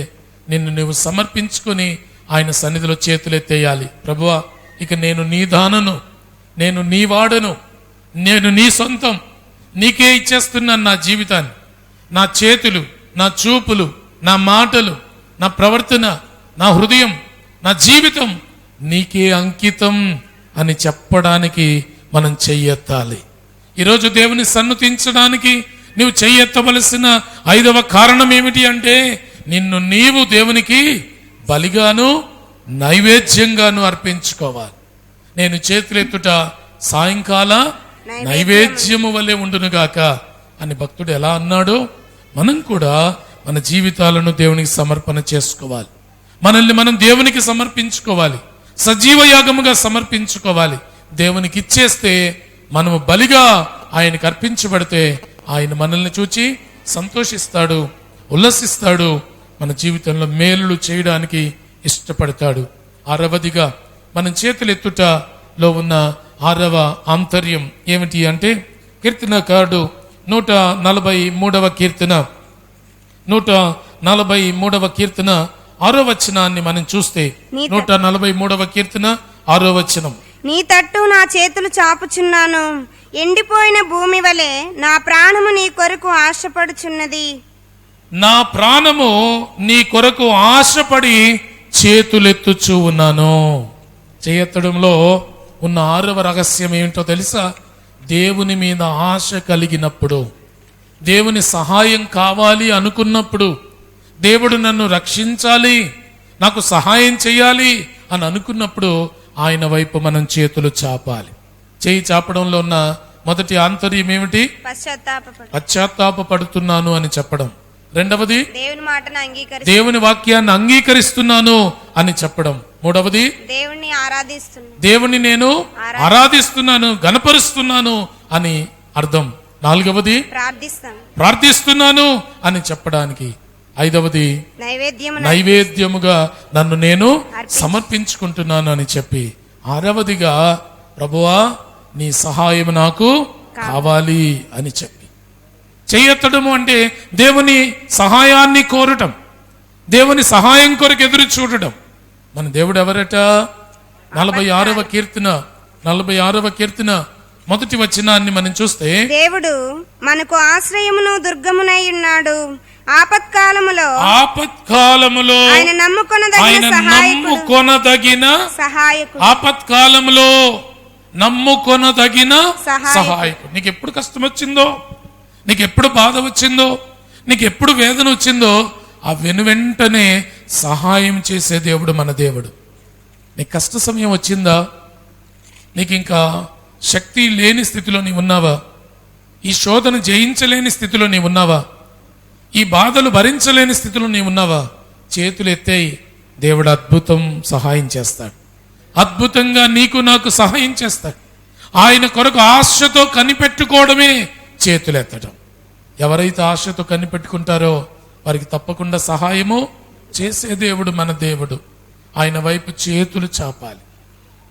నిన్ను నువ్వు సమర్పించుకొని ఆయన సన్నిధిలో చేతులెత్తేయాలి. ప్రభువా, ఇక నేను నీ దానను, నేను నీ వాడను, నేను నీ సొంతం, నీకే ఇచ్చేస్తున్నాను నా జీవితాన్ని, నా చేతులు, నా చూపులు, నా మాటలు, నా ప్రవర్తన, నా హృదయం, నా జీవితం నీకే అంకితం అని చెప్పడానికి మనం చెయ్యెత్తాలి. ఈరోజు దేవుని సన్నుతించడానికి నీవు చెయ్యెత్తవలసిన 5వ కారణం ఏమిటి అంటే, నిన్ను నీవు దేవునికి బలిగాను నైవేద్యంగాను అర్పించుకోవాలి. నేను చేతులెత్తుట సాయంకాల నైవేద్యము వలె ఉండునుగాక అని భక్తుడు ఎలా అన్నాడో, మనం కూడా మన జీవితాలను దేవునికి సమర్పణ చేసుకోవాలి. మనల్ని మనం దేవునికి సమర్పించుకోవాలి, సజీవ యాగముగా సమర్పించుకోవాలి. దేవునికి ఇచ్చేస్తే, మనము బలిగా ఆయనకు అర్పించబడితే ఆయన మనల్ని చూచి సంతోషిస్తాడు, ఉల్లసిస్తాడు, మన జీవితంలో మేలులు చేయడానికి ఇష్టపడతాడు. 6వదిగా మనం చేతులెత్తుటలో ఉన్న 6వ ఆంతర్యం ఏమిటి అంటే, కీర్తనకారుడు 143వ కీర్తన 143వ కీర్తన 6వ వచనాన్ని మనం చూస్తే, 143వ కీర్తన 6వ వచనం. నీ తట్టు నా చేతులు చాపుచున్నాను, ఎండిపోయిన భూమి వలె నా ప్రాణము నీ కొరకు ఆశపడుచున్నది. నా ప్రాణము నీ కొరకు ఆశపడి చేతులెత్తుచూ ఉన్నాను. చేయెత్తడంలో ఉన్న 6వ రహస్యం ఏమిటో తెలుసా? దేవుని మీద ఆశ కలిగినప్పుడు, దేవుని సహాయం కావాలి అనుకున్నప్పుడు, దేవుడు నన్ను రక్షించాలి, నాకు సహాయం చేయాలి అని అనుకున్నప్పుడు ఆయన వైపు మనం చేతులు చాపాలి. చేయి చాపడంలో ఉన్న మొదటి ఆంతర్యం ఏమిటి? పశ్చాత్తాపడుతున్నాను అని చెప్పడం. రెండవది దేవుని వాక్యాన్ని అంగీకరిస్తున్నాను అని చెప్పడం. మూడవది దేవుని నేను ఆరాధిస్తున్నాను, గణపరుస్తున్నాను అని అర్థం. నాలుగవది ప్రార్థిస్తున్నాను అని చెప్పడానికి. ఐదవది నైవేద్యముగా నన్ను నేను సమర్పించుకుంటున్నాను అని చెప్పి. ఆరవదిగా ప్రభువా నీ సహాయం నాకు కావాలి అని చెప్పి. చెయ్యెత్తడము అంటే దేవుని సహాయాన్ని కోరటం, దేవుని సహాయం కొరకు ఎదురు చూడటం. మన దేవుడు ఎవరట? 46వ కీర్తన మొదటి వచనాన్ని మనం చూస్తే, దేవుడు మనకు ఆశ్రయమును దుర్గమునై ఉన్నాడు, ఆపత్కాలములో ఆయన నమ్ముకొనదగిన సహాయకుడు. ఆపత్కాలంలో నమ్ముకొనదగిన సహాయకుడు. నీకు ఎప్పుడు కష్టం వచ్చిందో, నీకు ఎప్పుడు బాధ వచ్చిందో, నీకు ఎప్పుడు వేదన వచ్చిందో ఆ వెనువెంటనే సహాయం చేసే దేవుడు మన దేవుడు. నీకు కష్ట సమయం వచ్చిందా? నీకు ఇంకా శక్తి లేని స్థితిలో నీవు ఉన్నావా? ఈ శోధన జయించలేని స్థితిలో నీవు ఉన్నావా? ఈ బాధలు భరించలేని స్థితిలో నీవు ఉన్నావా? చేతులు ఎత్తేయి, దేవుడు అద్భుతం సహాయం చేస్తాడు. అద్భుతంగా నీకు నాకు సహాయం చేస్తాడు. ఆయన కొరకు ఆశతో కనిపెట్టుకోవడమే చేతులెత్తడం. ఎవరైతే ఆశతో కనిపెట్టుకుంటారో వారికి తప్పకుండా సహాయము చేసే దేవుడు మన దేవుడు. ఆయన వైపు చేతులు చాపాలి.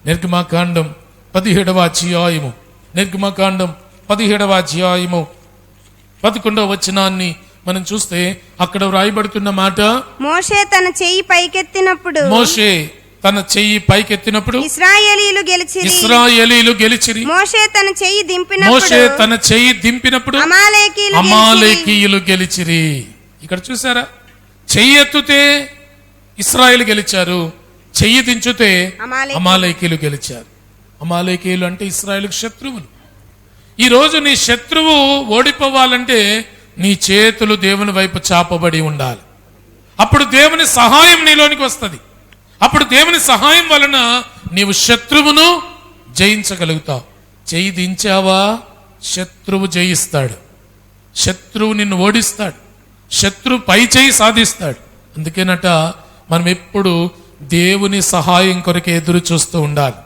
నిర్గమకాండం 17వ అధ్యాయము 11వ వచనాన్ని మనం చూస్తే అక్కడ వ్రాయబడుతున్న మాట, మోషే తన చెయ్యి పైకెత్తినప్పుడు ఇశ్రాయేలీయులు గెలిచిరి. మోషే తన చెయ్యి దింపినప్పుడు అమాలేకీయులు గెలిచిరి. ఇక్కడ చూసారా? చెయ్యి ఎత్తుతే ఇశ్రాయేలు గెలిచారు, చెయ్యి దించుతే అమాలేకీయులు గెలిచారు. అమాలేకీయులు అంటే ఇశ్రాయేలుకు శత్రువులు. ఈ రోజు నీ శత్రువు ఓడిపోవాలంటే నీ చేతులు దేవుని వైపు చాపబడి ఉండాలి. అప్పుడు దేవుని సహాయం నీలోనికి వస్తుంది. అప్పుడు దేవుని సహాయం వలన నీవు శత్రువును జయించగలుగుతావు. చెయ్యి దించావా, శత్రువు జయిస్తాడు, శత్రువు నిన్ను ఓడిస్తాడు, శత్రువు పై చేయి సాధిస్తాడు. అందుకేనట మనం ఎప్పుడు దేవుని సహాయం కొరకు ఎదురు చూస్తూ ఉండాలి.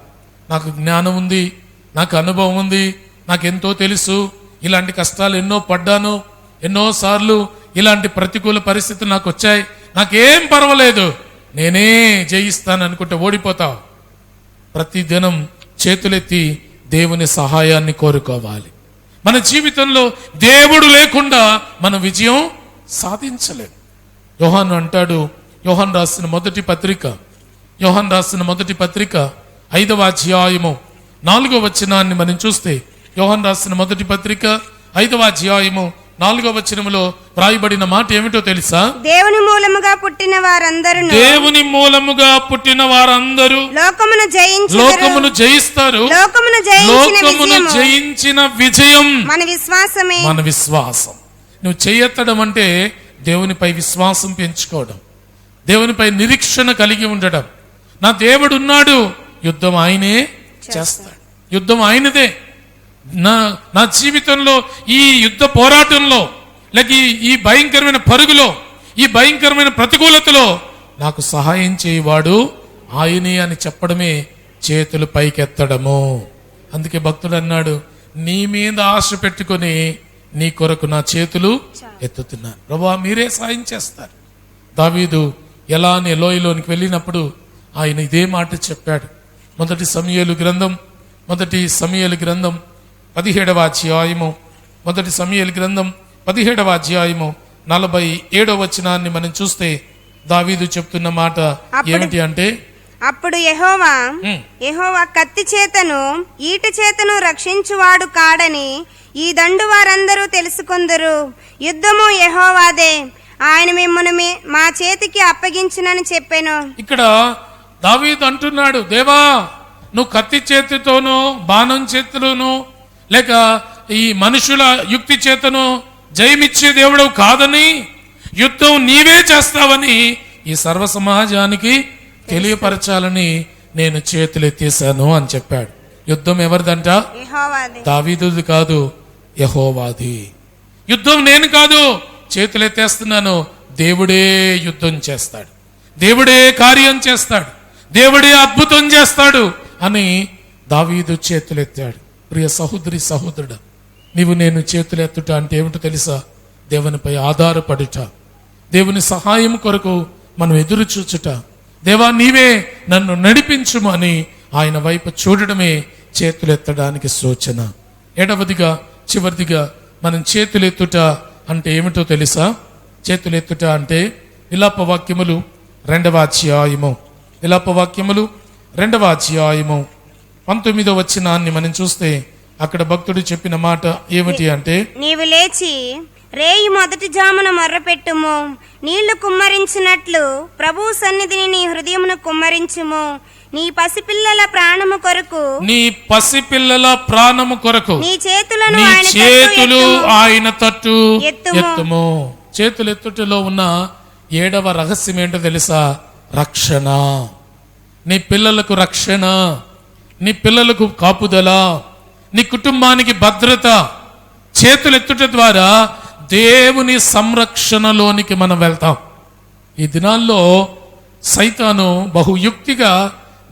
నాకు జ్ఞానం ఉంది, నాకు అనుభవం ఉంది, నాకెంతో తెలుసు, ఇలాంటి కష్టాలు ఎన్నో పడ్డాను, ఎన్నోసార్లు ఇలాంటి ప్రతికూల పరిస్థితులు నాకు వచ్చాయి, నాకేం పర్వాలేదు, నేనే జయిస్తాను అనుకుంటే ఓడిపోతావు. ప్రతిదినం చేతులెత్తి దేవుని సహాయాన్ని కోరుకోవాలి. మన జీవితంలో దేవుడు లేకుండా మన విజయం సాధించలేము. యోహాను అంటాడు, యోహాను రాసిన మొదటి పత్రిక 5వ అధ్యాయము 4వ వచనాన్ని మనం చూస్తే, యోహాను రాసిన మొదటి పత్రిక 5వ అధ్యాయము 4వ వచనములో వ్రాయబడిన మాట ఏమిటో తెలుసా? దేవుని మూలముగా పుట్టిన వారందరూ లోకమును జయిస్తారు. లోకమును జయించిన విజయం మన విశ్వాసం. నువ్వు చేయెత్తడం అంటే దేవునిపై విశ్వాసం పెంచుకోవడం, దేవునిపై నిరీక్షణ కలిగి ఉండడం. నా దేవుడు ఉన్నాడు, యుద్ధం ఆయనే చేస్తాడు, యుద్ధం ఆయనదే. నా జీవితంలో ఈ యుద్ధ పోరాటంలో, లేక ఈ భయంకరమైన పరుగులో, ఈ భయంకరమైన ప్రతికూలతలో నాకు సహాయం చేయవాడు ఆయనే అని చెప్పడమే చేతులు పైకెత్తడము. అందుకే భక్తుడు అన్నాడు, నీ మీద ఆశ పెట్టుకొని నీ కొరకు నా చేతులు ఎత్తుతున్నాను ప్రభువా, మీరే సాయం చేస్తారు. దావీదు ఎలా అని లోయలోనికి వెళ్ళినప్పుడు ఆయన ఇదే మాట చెప్పాడు. మొదటి సమూయేలు గ్రంథం 17వ అధ్యాయము 47వ వచనాన్ని మనం చూస్తే దావీదు చెప్తున్న మాట ఏమిటి అంటే, అప్పుడు యెహోవా కత్తి చేతను ఈటె చేతను రక్షించువాడు కాడని ఈ దండు వారందరూ తెలుసుకొందరు. యుద్ధము యెహోవాదే, ఆయన మిమ్మును మా చేతికి అప్పగించునని చెప్పాను. ఇక్కడ దావీదు అంటున్నాడు, దేవా నువ్వు కత్తి చేతితోనూ బాణం చేతిలోనూ లేక ఈ మనుషుల యుక్తి చేతను జయమిచ్చే దేవుడు కాదని, యుద్ధం నీవే చేస్తావని ఈ సర్వ సమాజానికి తెలియపరచాలని నేను చేతులెత్తేశాను అని చెప్పాడు. యుద్ధం ఎవరిదంట? దావీదుది కాదు, యెహోవాది. యుద్ధం నేను కాదు, చేతులెత్తేస్తున్నాను, దేవుడే యుద్ధం చేస్తాడు, దేవుడే కార్యం చేస్తాడు, దేవుడే అద్భుతం చేస్తాడు అని దావీదు చేతులెత్తాడు. ప్రియ సహోదరి సహోదరుడు, నీవు నేను చేతులెత్తుట అంటే ఏమిటో తెలుసా? దేవునిపై ఆధారపడుట, దేవుని సహాయం కొరకు మనం ఎదురు చూచుట, దేవా నీవే నన్ను నడిపించుము అని ఆయన వైపు చూడడమే చేతులెత్తడానికి సూచన. ఏడవదిగా చివరిదిగా మనం చేతులెత్తుట అంటే ఏమిటో తెలుసా? చేతులెత్తుట అంటే విలాప వాక్యములు 2వ అధ్యాయము, విలాప వాక్యములు 2వ అధ్యాయము 19వ వచనాన్ని మనం చూస్తే అక్కడ భక్తుడు చెప్పిన మాట ఏమిటి అంటే, నీవు లేచి రేయి మొదటి జామున మొర్రపెట్టుము, నీళ్లు కుమ్మరించినట్లు ప్రభు సన్నిధిని నీ హృదయమును కుమ్మరించుము. నీ పసిపిల్లల ప్రాణము కొరకు, నీ పసిపిల్లల ప్రాణము కొరకు నీ చేతులను నీ ఆయన తట్టు చేతులు ఎత్తుము. ఆయన తట్టు ఎత్తుము. ఎత్తుము. చేతులు ఎత్తుటలో ఉన్న 7వ రహస్యం ఏంటో తెలుసా? రక్షణ. నీ పిల్లలకు రక్షణ, నీ పిల్లలకు కాపుదల, నీ కుటుంబానికి భద్రత. చేతులెత్తుట ద్వారా దేవుని సంరక్షణలోనికి మనం వెళ్తాం. ఈ దినాల్లో సైతాను బహుయుక్తిగా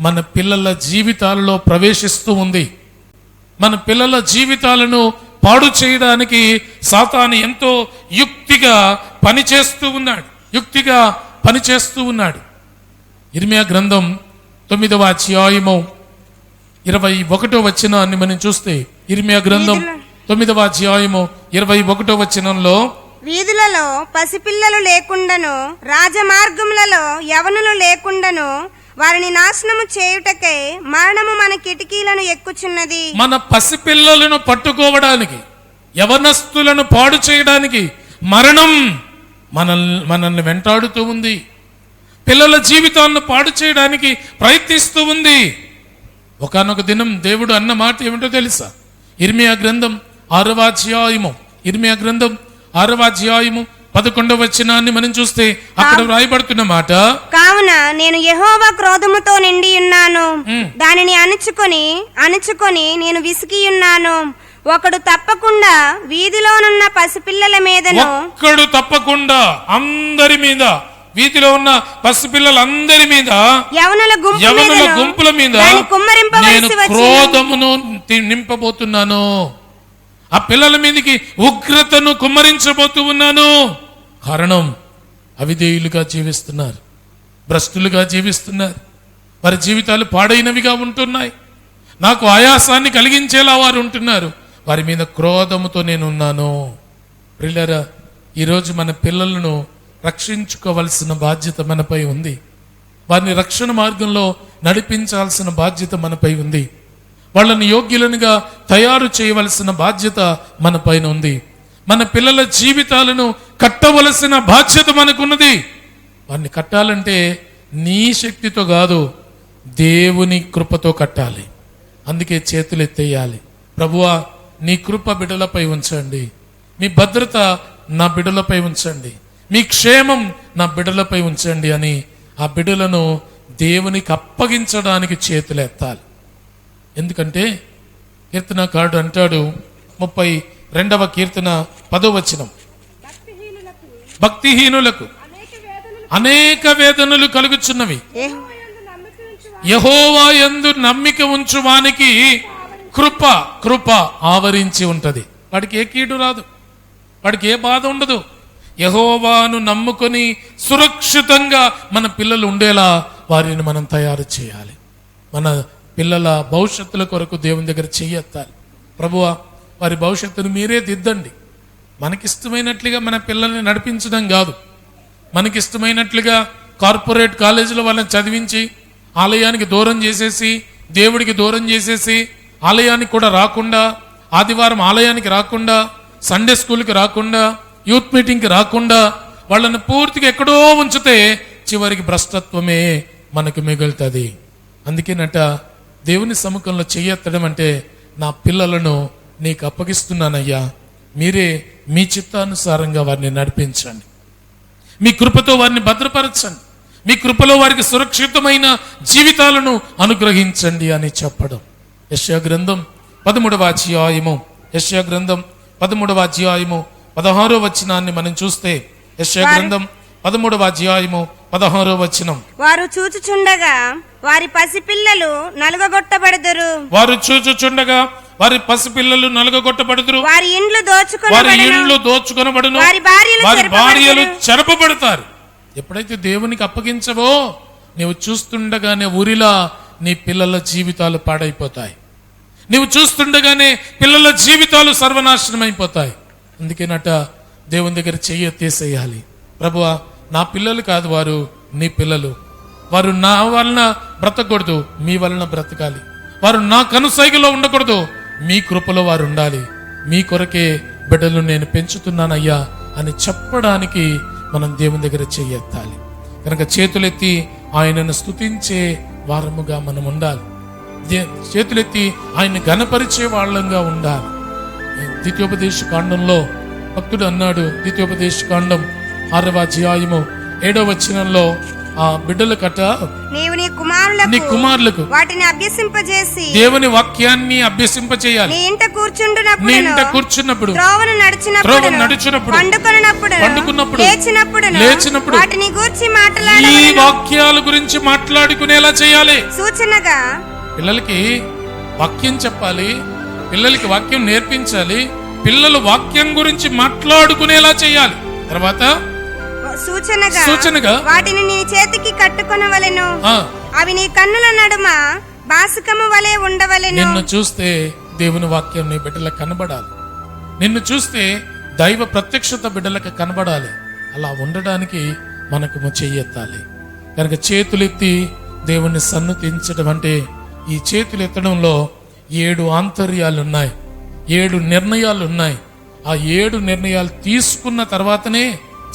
మన పిల్లల జీవితాలలో ప్రవేశిస్తూ ఉంది. మన పిల్లల జీవితాలను పాడు చేయడానికి సాతాను ఎంతో యుక్తిగా పనిచేస్తూ ఉన్నాడు. ఇర్మియా గ్రంథం 9వ అధ్యాయము 21వ వచనాన్ని మనం చూస్తే, ఇర్మియా గ్రంథం 9వ అధ్యాయము 21వ వచనంలో, వీధులలో పసిపిల్లలు లేకుండాను, రాజమార్గములలో యవనులు లేకుండాను వారిని నాశనము చేయుటకై మరణము మన కిటికీలను ఎక్కుచున్నది. మన పసిపిల్లలను పట్టుకోవడానికి, యవనస్తులను పాడు చేయడానికి మరణం మనల్ని వెంటాడుతూ ఉంది. పిల్లల జీవితాలను పాడు చేయడానికి ప్రయత్నిస్తూ ఉంది. ఒకానొక దినం దేవుడు అన్న మాట ఏమిటో తెలుసా? ఇర్మియా గ్రంథం 6వ అధ్యాయము, ఇర్మియా గ్రంథం 6వ అధ్యాయము 11వ వచనాన్ని మనం చూస్తే అక్కడ వ్రాయబడుతున్న మాట, కావున నేను యెహోవా క్రోధముతో నిండి ఉన్నాను, దానిని అణుచుకొని నేను విసిగి ఉన్నాను. ఒకడు తప్పకుండా వీధిలోనున్న పసిపిల్లల మీదను, ఒక్కడు తప్పకుండా అందరి మీద, వీధిలో ఉన్న పసిపిల్లలందరి మీద, యవనుల గుంపుల మీద నేను క్రోధమును నింపబోతున్నాను. ఆ పిల్లల మీదకి ఉగ్రతను కుమ్మరించబోతూ ఉన్నాను. కారణం, అవిధేయులుగా జీవిస్తున్నారు, భ్రష్టులుగా జీవిస్తున్నారు, వారి జీవితాలు పాడైనవిగా ఉంటున్నాయి, నాకు ఆయాసాన్ని కలిగించేలా వారు ఉంటున్నారు. వారి మీద క్రోధముతో నేనున్నాను. ప్రియులారా, ఈరోజు మన పిల్లలను రక్షించుకోవలసిన బాధ్యత మనపై ఉంది. వారిని రక్షణ మార్గంలో నడిపించాల్సిన బాధ్యత మనపై ఉంది. వాళ్ళని యోగ్యులనుగా తయారు చేయవలసిన బాధ్యత మన పైన ఉంది. మన పిల్లల జీవితాలను కట్టవలసిన బాధ్యత మనకున్నది. వారిని కట్టాలంటే నీ శక్తితో కాదు, దేవుని కృపతో కట్టాలి. అందుకే చేతులు ఎత్తేయాలి. ప్రభువా, నీ కృప బిడ్డలపై ఉంచండి, మీ భద్రత నా బిడ్డలపై ఉంచండి, మీ క్షేమం నా బిడ్డలపై ఉంచండి అని ఆ బిడ్డలను దేవునికి అప్పగించడానికి చేతులు ఎత్తాలి. ఎందుకంటే కీర్తనకారుడు అంటాడు, 32వ కీర్తన 10వ వచనం, భక్తిహీనులకు అనేక వేదనలు కలుగుచున్నవి, యెహోవా యందు నమ్మిక ఉంచు వానికి కృప ఆవరించి ఉంటది. వాడికి ఏ కీడు రాదు, వాడికి ఏ బాధ ఉండదు. యెహోవాను నమ్ముకొని సురక్షితంగా మన పిల్లలు ఉండేలా వారిని మనం తయారు చేయాలి. మన పిల్లల భవిష్యత్తుల కొరకు దేవుని దగ్గర చెయ్యెత్తాలి. ప్రభువా, వారి భవిష్యత్తును మీరే దిద్దండి. మనకిష్టమైనట్లుగా మన పిల్లల్ని నడిపించడం కాదు, మనకిష్టమైనట్లుగా కార్పొరేట్ కాలేజీలో వాళ్ళని చదివించి ఆలయానికి దూరం చేసేసి, దేవుడికి దూరం చేసేసి, ఆలయానికి కూడా రాకుండా, ఆదివారం ఆలయానికి రాకుండా, సండే స్కూల్కి రాకుండా, యూత్ మీటింగ్కి రాకుండా వాళ్ళని పూర్తిగా ఎక్కడో ఉంచితే చివరికి భ్రష్టత్వమే మనకు మిగులుతుంది. అందుకేనట దేవుని సముఖంలో చెయ్యెత్తడం అంటే, నా పిల్లలను నీకు అప్పగిస్తున్నానయ్యా, మీరే మీ చిత్తానుసారంగా వారిని నడిపించండి, మీ కృపతో వారిని భద్రపరచండి, మీ కృపలో వారికి సురక్షితమైన జీవితాలను అనుగ్రహించండి అని చెప్పడం. యెషయా గ్రంథం 13వ అధ్యాయము, యెషయా గ్రంథం 13వ అధ్యాయము 16వ వచనాన్ని మనం చూస్తే, యెషయా గ్రంథం 13వ అధ్యాయము 16వ వచనం, వారు చూచుచుండగా వారి పసిపిల్లలు నలుగగొట్టబడుదురు, వారి పసిపిల్లలు నలుగగొట్టబడుదురు, వారి ఇండ్లు దోచుకొనబడును, వారి భార్యలు చెరపబడతారు. ఎప్పుడైతే దేవునికి అప్పగించవో, నీవు చూస్తుండగానే ఊరిలా నీ పిల్లల జీవితాలు పాడైపోతాయి. నీవు చూస్తుండగానే పిల్లల జీవితాలు సర్వనాశనం అయిపోతాయి. అందుకేనట దేవుని దగ్గర చెయ్యి ఎత్తేసేయాలి. ప్రభువా, నా పిల్లలు కాదు, వారు నీ పిల్లలు. వారు నా వలన బ్రతకూడదు, మీ వలన బ్రతకాలి. వారు నా కనుసైగలో ఉండకూడదు, మీ కృపలో వారు ఉండాలి. మీ కొరకే బిడ్డలు నేను పెంచుతున్నానయ్యా అని చెప్పడానికి మనం దేవుని దగ్గర చెయ్యెత్తాలి. కనుక చేతులెత్తి ఆయనను స్తుతించే వారముగా మనం ఉండాలి. చేతులెత్తి ఆయన్ని ఘనపరిచే వాళ్ళంగా ఉండాలి. ద్వితీయోపదేశ కాండంలో భక్తుడు అన్నాడు, ద్వితీయోపదేశ కాండం 6వ అధ్యాయము 7వ వచనంలో, ఆ బిడ్డలకట నీవు నీ కుమారులకు వాటిని అభ్యసింపజేసి దేవుని వాక్యాన్ని అభ్యసింపజేయాలి. నీ ఇంట కూర్చున్నప్పుడు త్రోవను నడిచినప్పుడు పండుకున్నప్పుడు లేచినప్పుడు వాటిని గూర్చి మాట్లాడాలి. ఈ వాక్యాల గురించి మాట్లాడుకునేలా చేయాలి. సూచనగా పిల్లలకి వాక్యం చెప్పాలి, పిల్లలకి వాక్యం నేర్పించాలి, పిల్లలు వాక్యం గురించి మాట్లాడుకునేలా చేయాలి. తర్వాత సూచనగా వాటిని నీ చేతికి కట్టుకొనవలెను, అవి నీ కన్నుల నడుమ బాసికము వలె ఉండవలెను. నిన్ను చూస్తే దేవుని వాక్యం నీ బిడ్డలకు కనబడాలి. నిన్ను చూస్తే దైవ ప్రత్యక్షత బిడ్డలకు కనబడాలి. అలా ఉండడానికి మనకు చెయ్యెత్తాలి. కనుక చేతులెత్తి దేవుణ్ణి సన్నుతించడం అంటే, ఈ చేతులు ఎత్తడంలో 7 ఆంతర్యాలు ఉన్నాయి, 7 నిర్ణయాలు ఉన్నాయి. ఆ 7 నిర్ణయాలు తీసుకున్న తర్వాతనే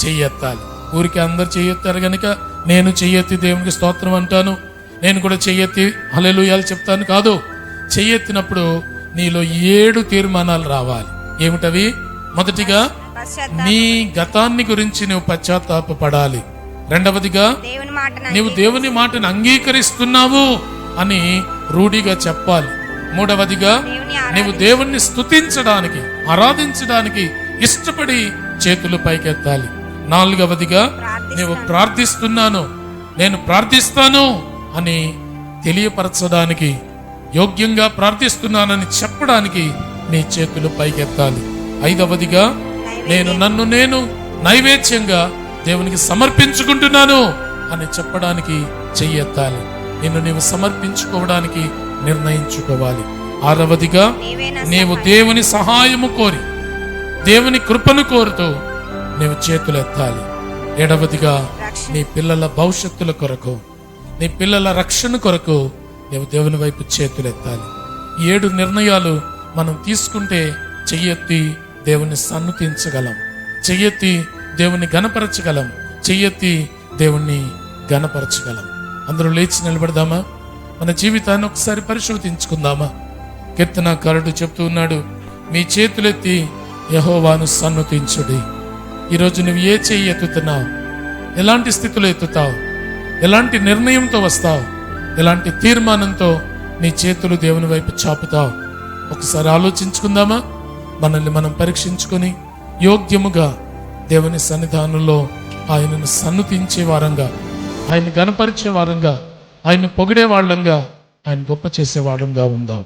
చెయ్యెత్తాలి. ఊరికి అందరు చెయ్యెత్తారు గనుక నేను చెయ్యెత్తి దేవునికి స్తోత్రం అంటాను, నేను కూడా చెయ్యెత్తి హల్లెలూయాలు చెప్తాను కాదు. చెయ్యెత్తినప్పుడు నీలో 7 తీర్మానాలు రావాలి. ఏమిటవి? మొదటిగా నీ గతాన్ని గురించి నువ్వు పశ్చాత్తాపపడాలి. రెండవదిగా నీవు దేవుని మాటను అంగీకరిస్తున్నావు అని రూఢిగా చెప్పాలి. మూడవదిగా నీవు దేవుణ్ణి స్తుతించడానికి, ఆరాధించడానికి ఇష్టపడి చేతులు పైకెత్తాలి. నాలుగవదిగా నీవు ప్రార్థిస్తున్నాను, నేను ప్రార్థిస్తాను అని తెలియపరచడానికి, యోగ్యంగా ప్రార్థిస్తున్నానని చెప్పడానికి నీ చేతులు పైకెత్తాలి. ఐదవదిగా నేను నైవేద్యంగా దేవునికి సమర్పించుకుంటున్నాను అని చెప్పడానికి చెయ్యెత్తాలి. నిన్ను నీవు సమర్పించుకోవడానికి నిర్ణయించుకోవాలి. ఆరవదిగా నీవు దేవుని సహాయము కోరి, దేవుని కృపను కోరుతూ నీవు చేతులెత్తాలి. ఏడవదిగా నీ పిల్లల భవిష్యత్తుల కొరకు, నీ పిల్లల రక్షణ కొరకు నీవు దేవుని వైపు చేతులెత్తాలి. 7 నిర్ణయాలు మనం తీసుకుంటే చెయ్యెత్తి దేవుని సన్నుతించగలం, చెయ్యెత్తి దేవుని ఘనపరచగలం, చెయ్యెత్తి దేవుణ్ణి ఘనపరచగలం. అందరూ లేచి నిలబడదామా? మన జీవితాన్ని ఒకసారి పరిశోధించుకుందామా? కీర్తనకారుడు చెప్తూ ఉన్నాడు, మీ చేతులెత్తి యెహోవాను సన్నుతించుడి. ఈరోజు నువ్వు ఏ చెయ్యి ఎత్తుతున్నావు? ఎలాంటి స్థితిలో ఎత్తుతావు? ఎలాంటి నిర్ణయంతో వస్తావు? ఎలాంటి తీర్మానంతో నీ చేతులు దేవుని వైపు చాపుతావు? ఒకసారి ఆలోచించుకుందామా? మనల్ని మనం పరీక్షించుకొని యోగ్యముగా దేవుని సన్నిధానంలో ఆయనను సన్నుతించే వారంగా, ఆయన గణపరిచే వారంగా, ఆయన పొగిడే వాళ్ళంగా, ఆయన గొప్ప చేసే వారంగా ఉందాం.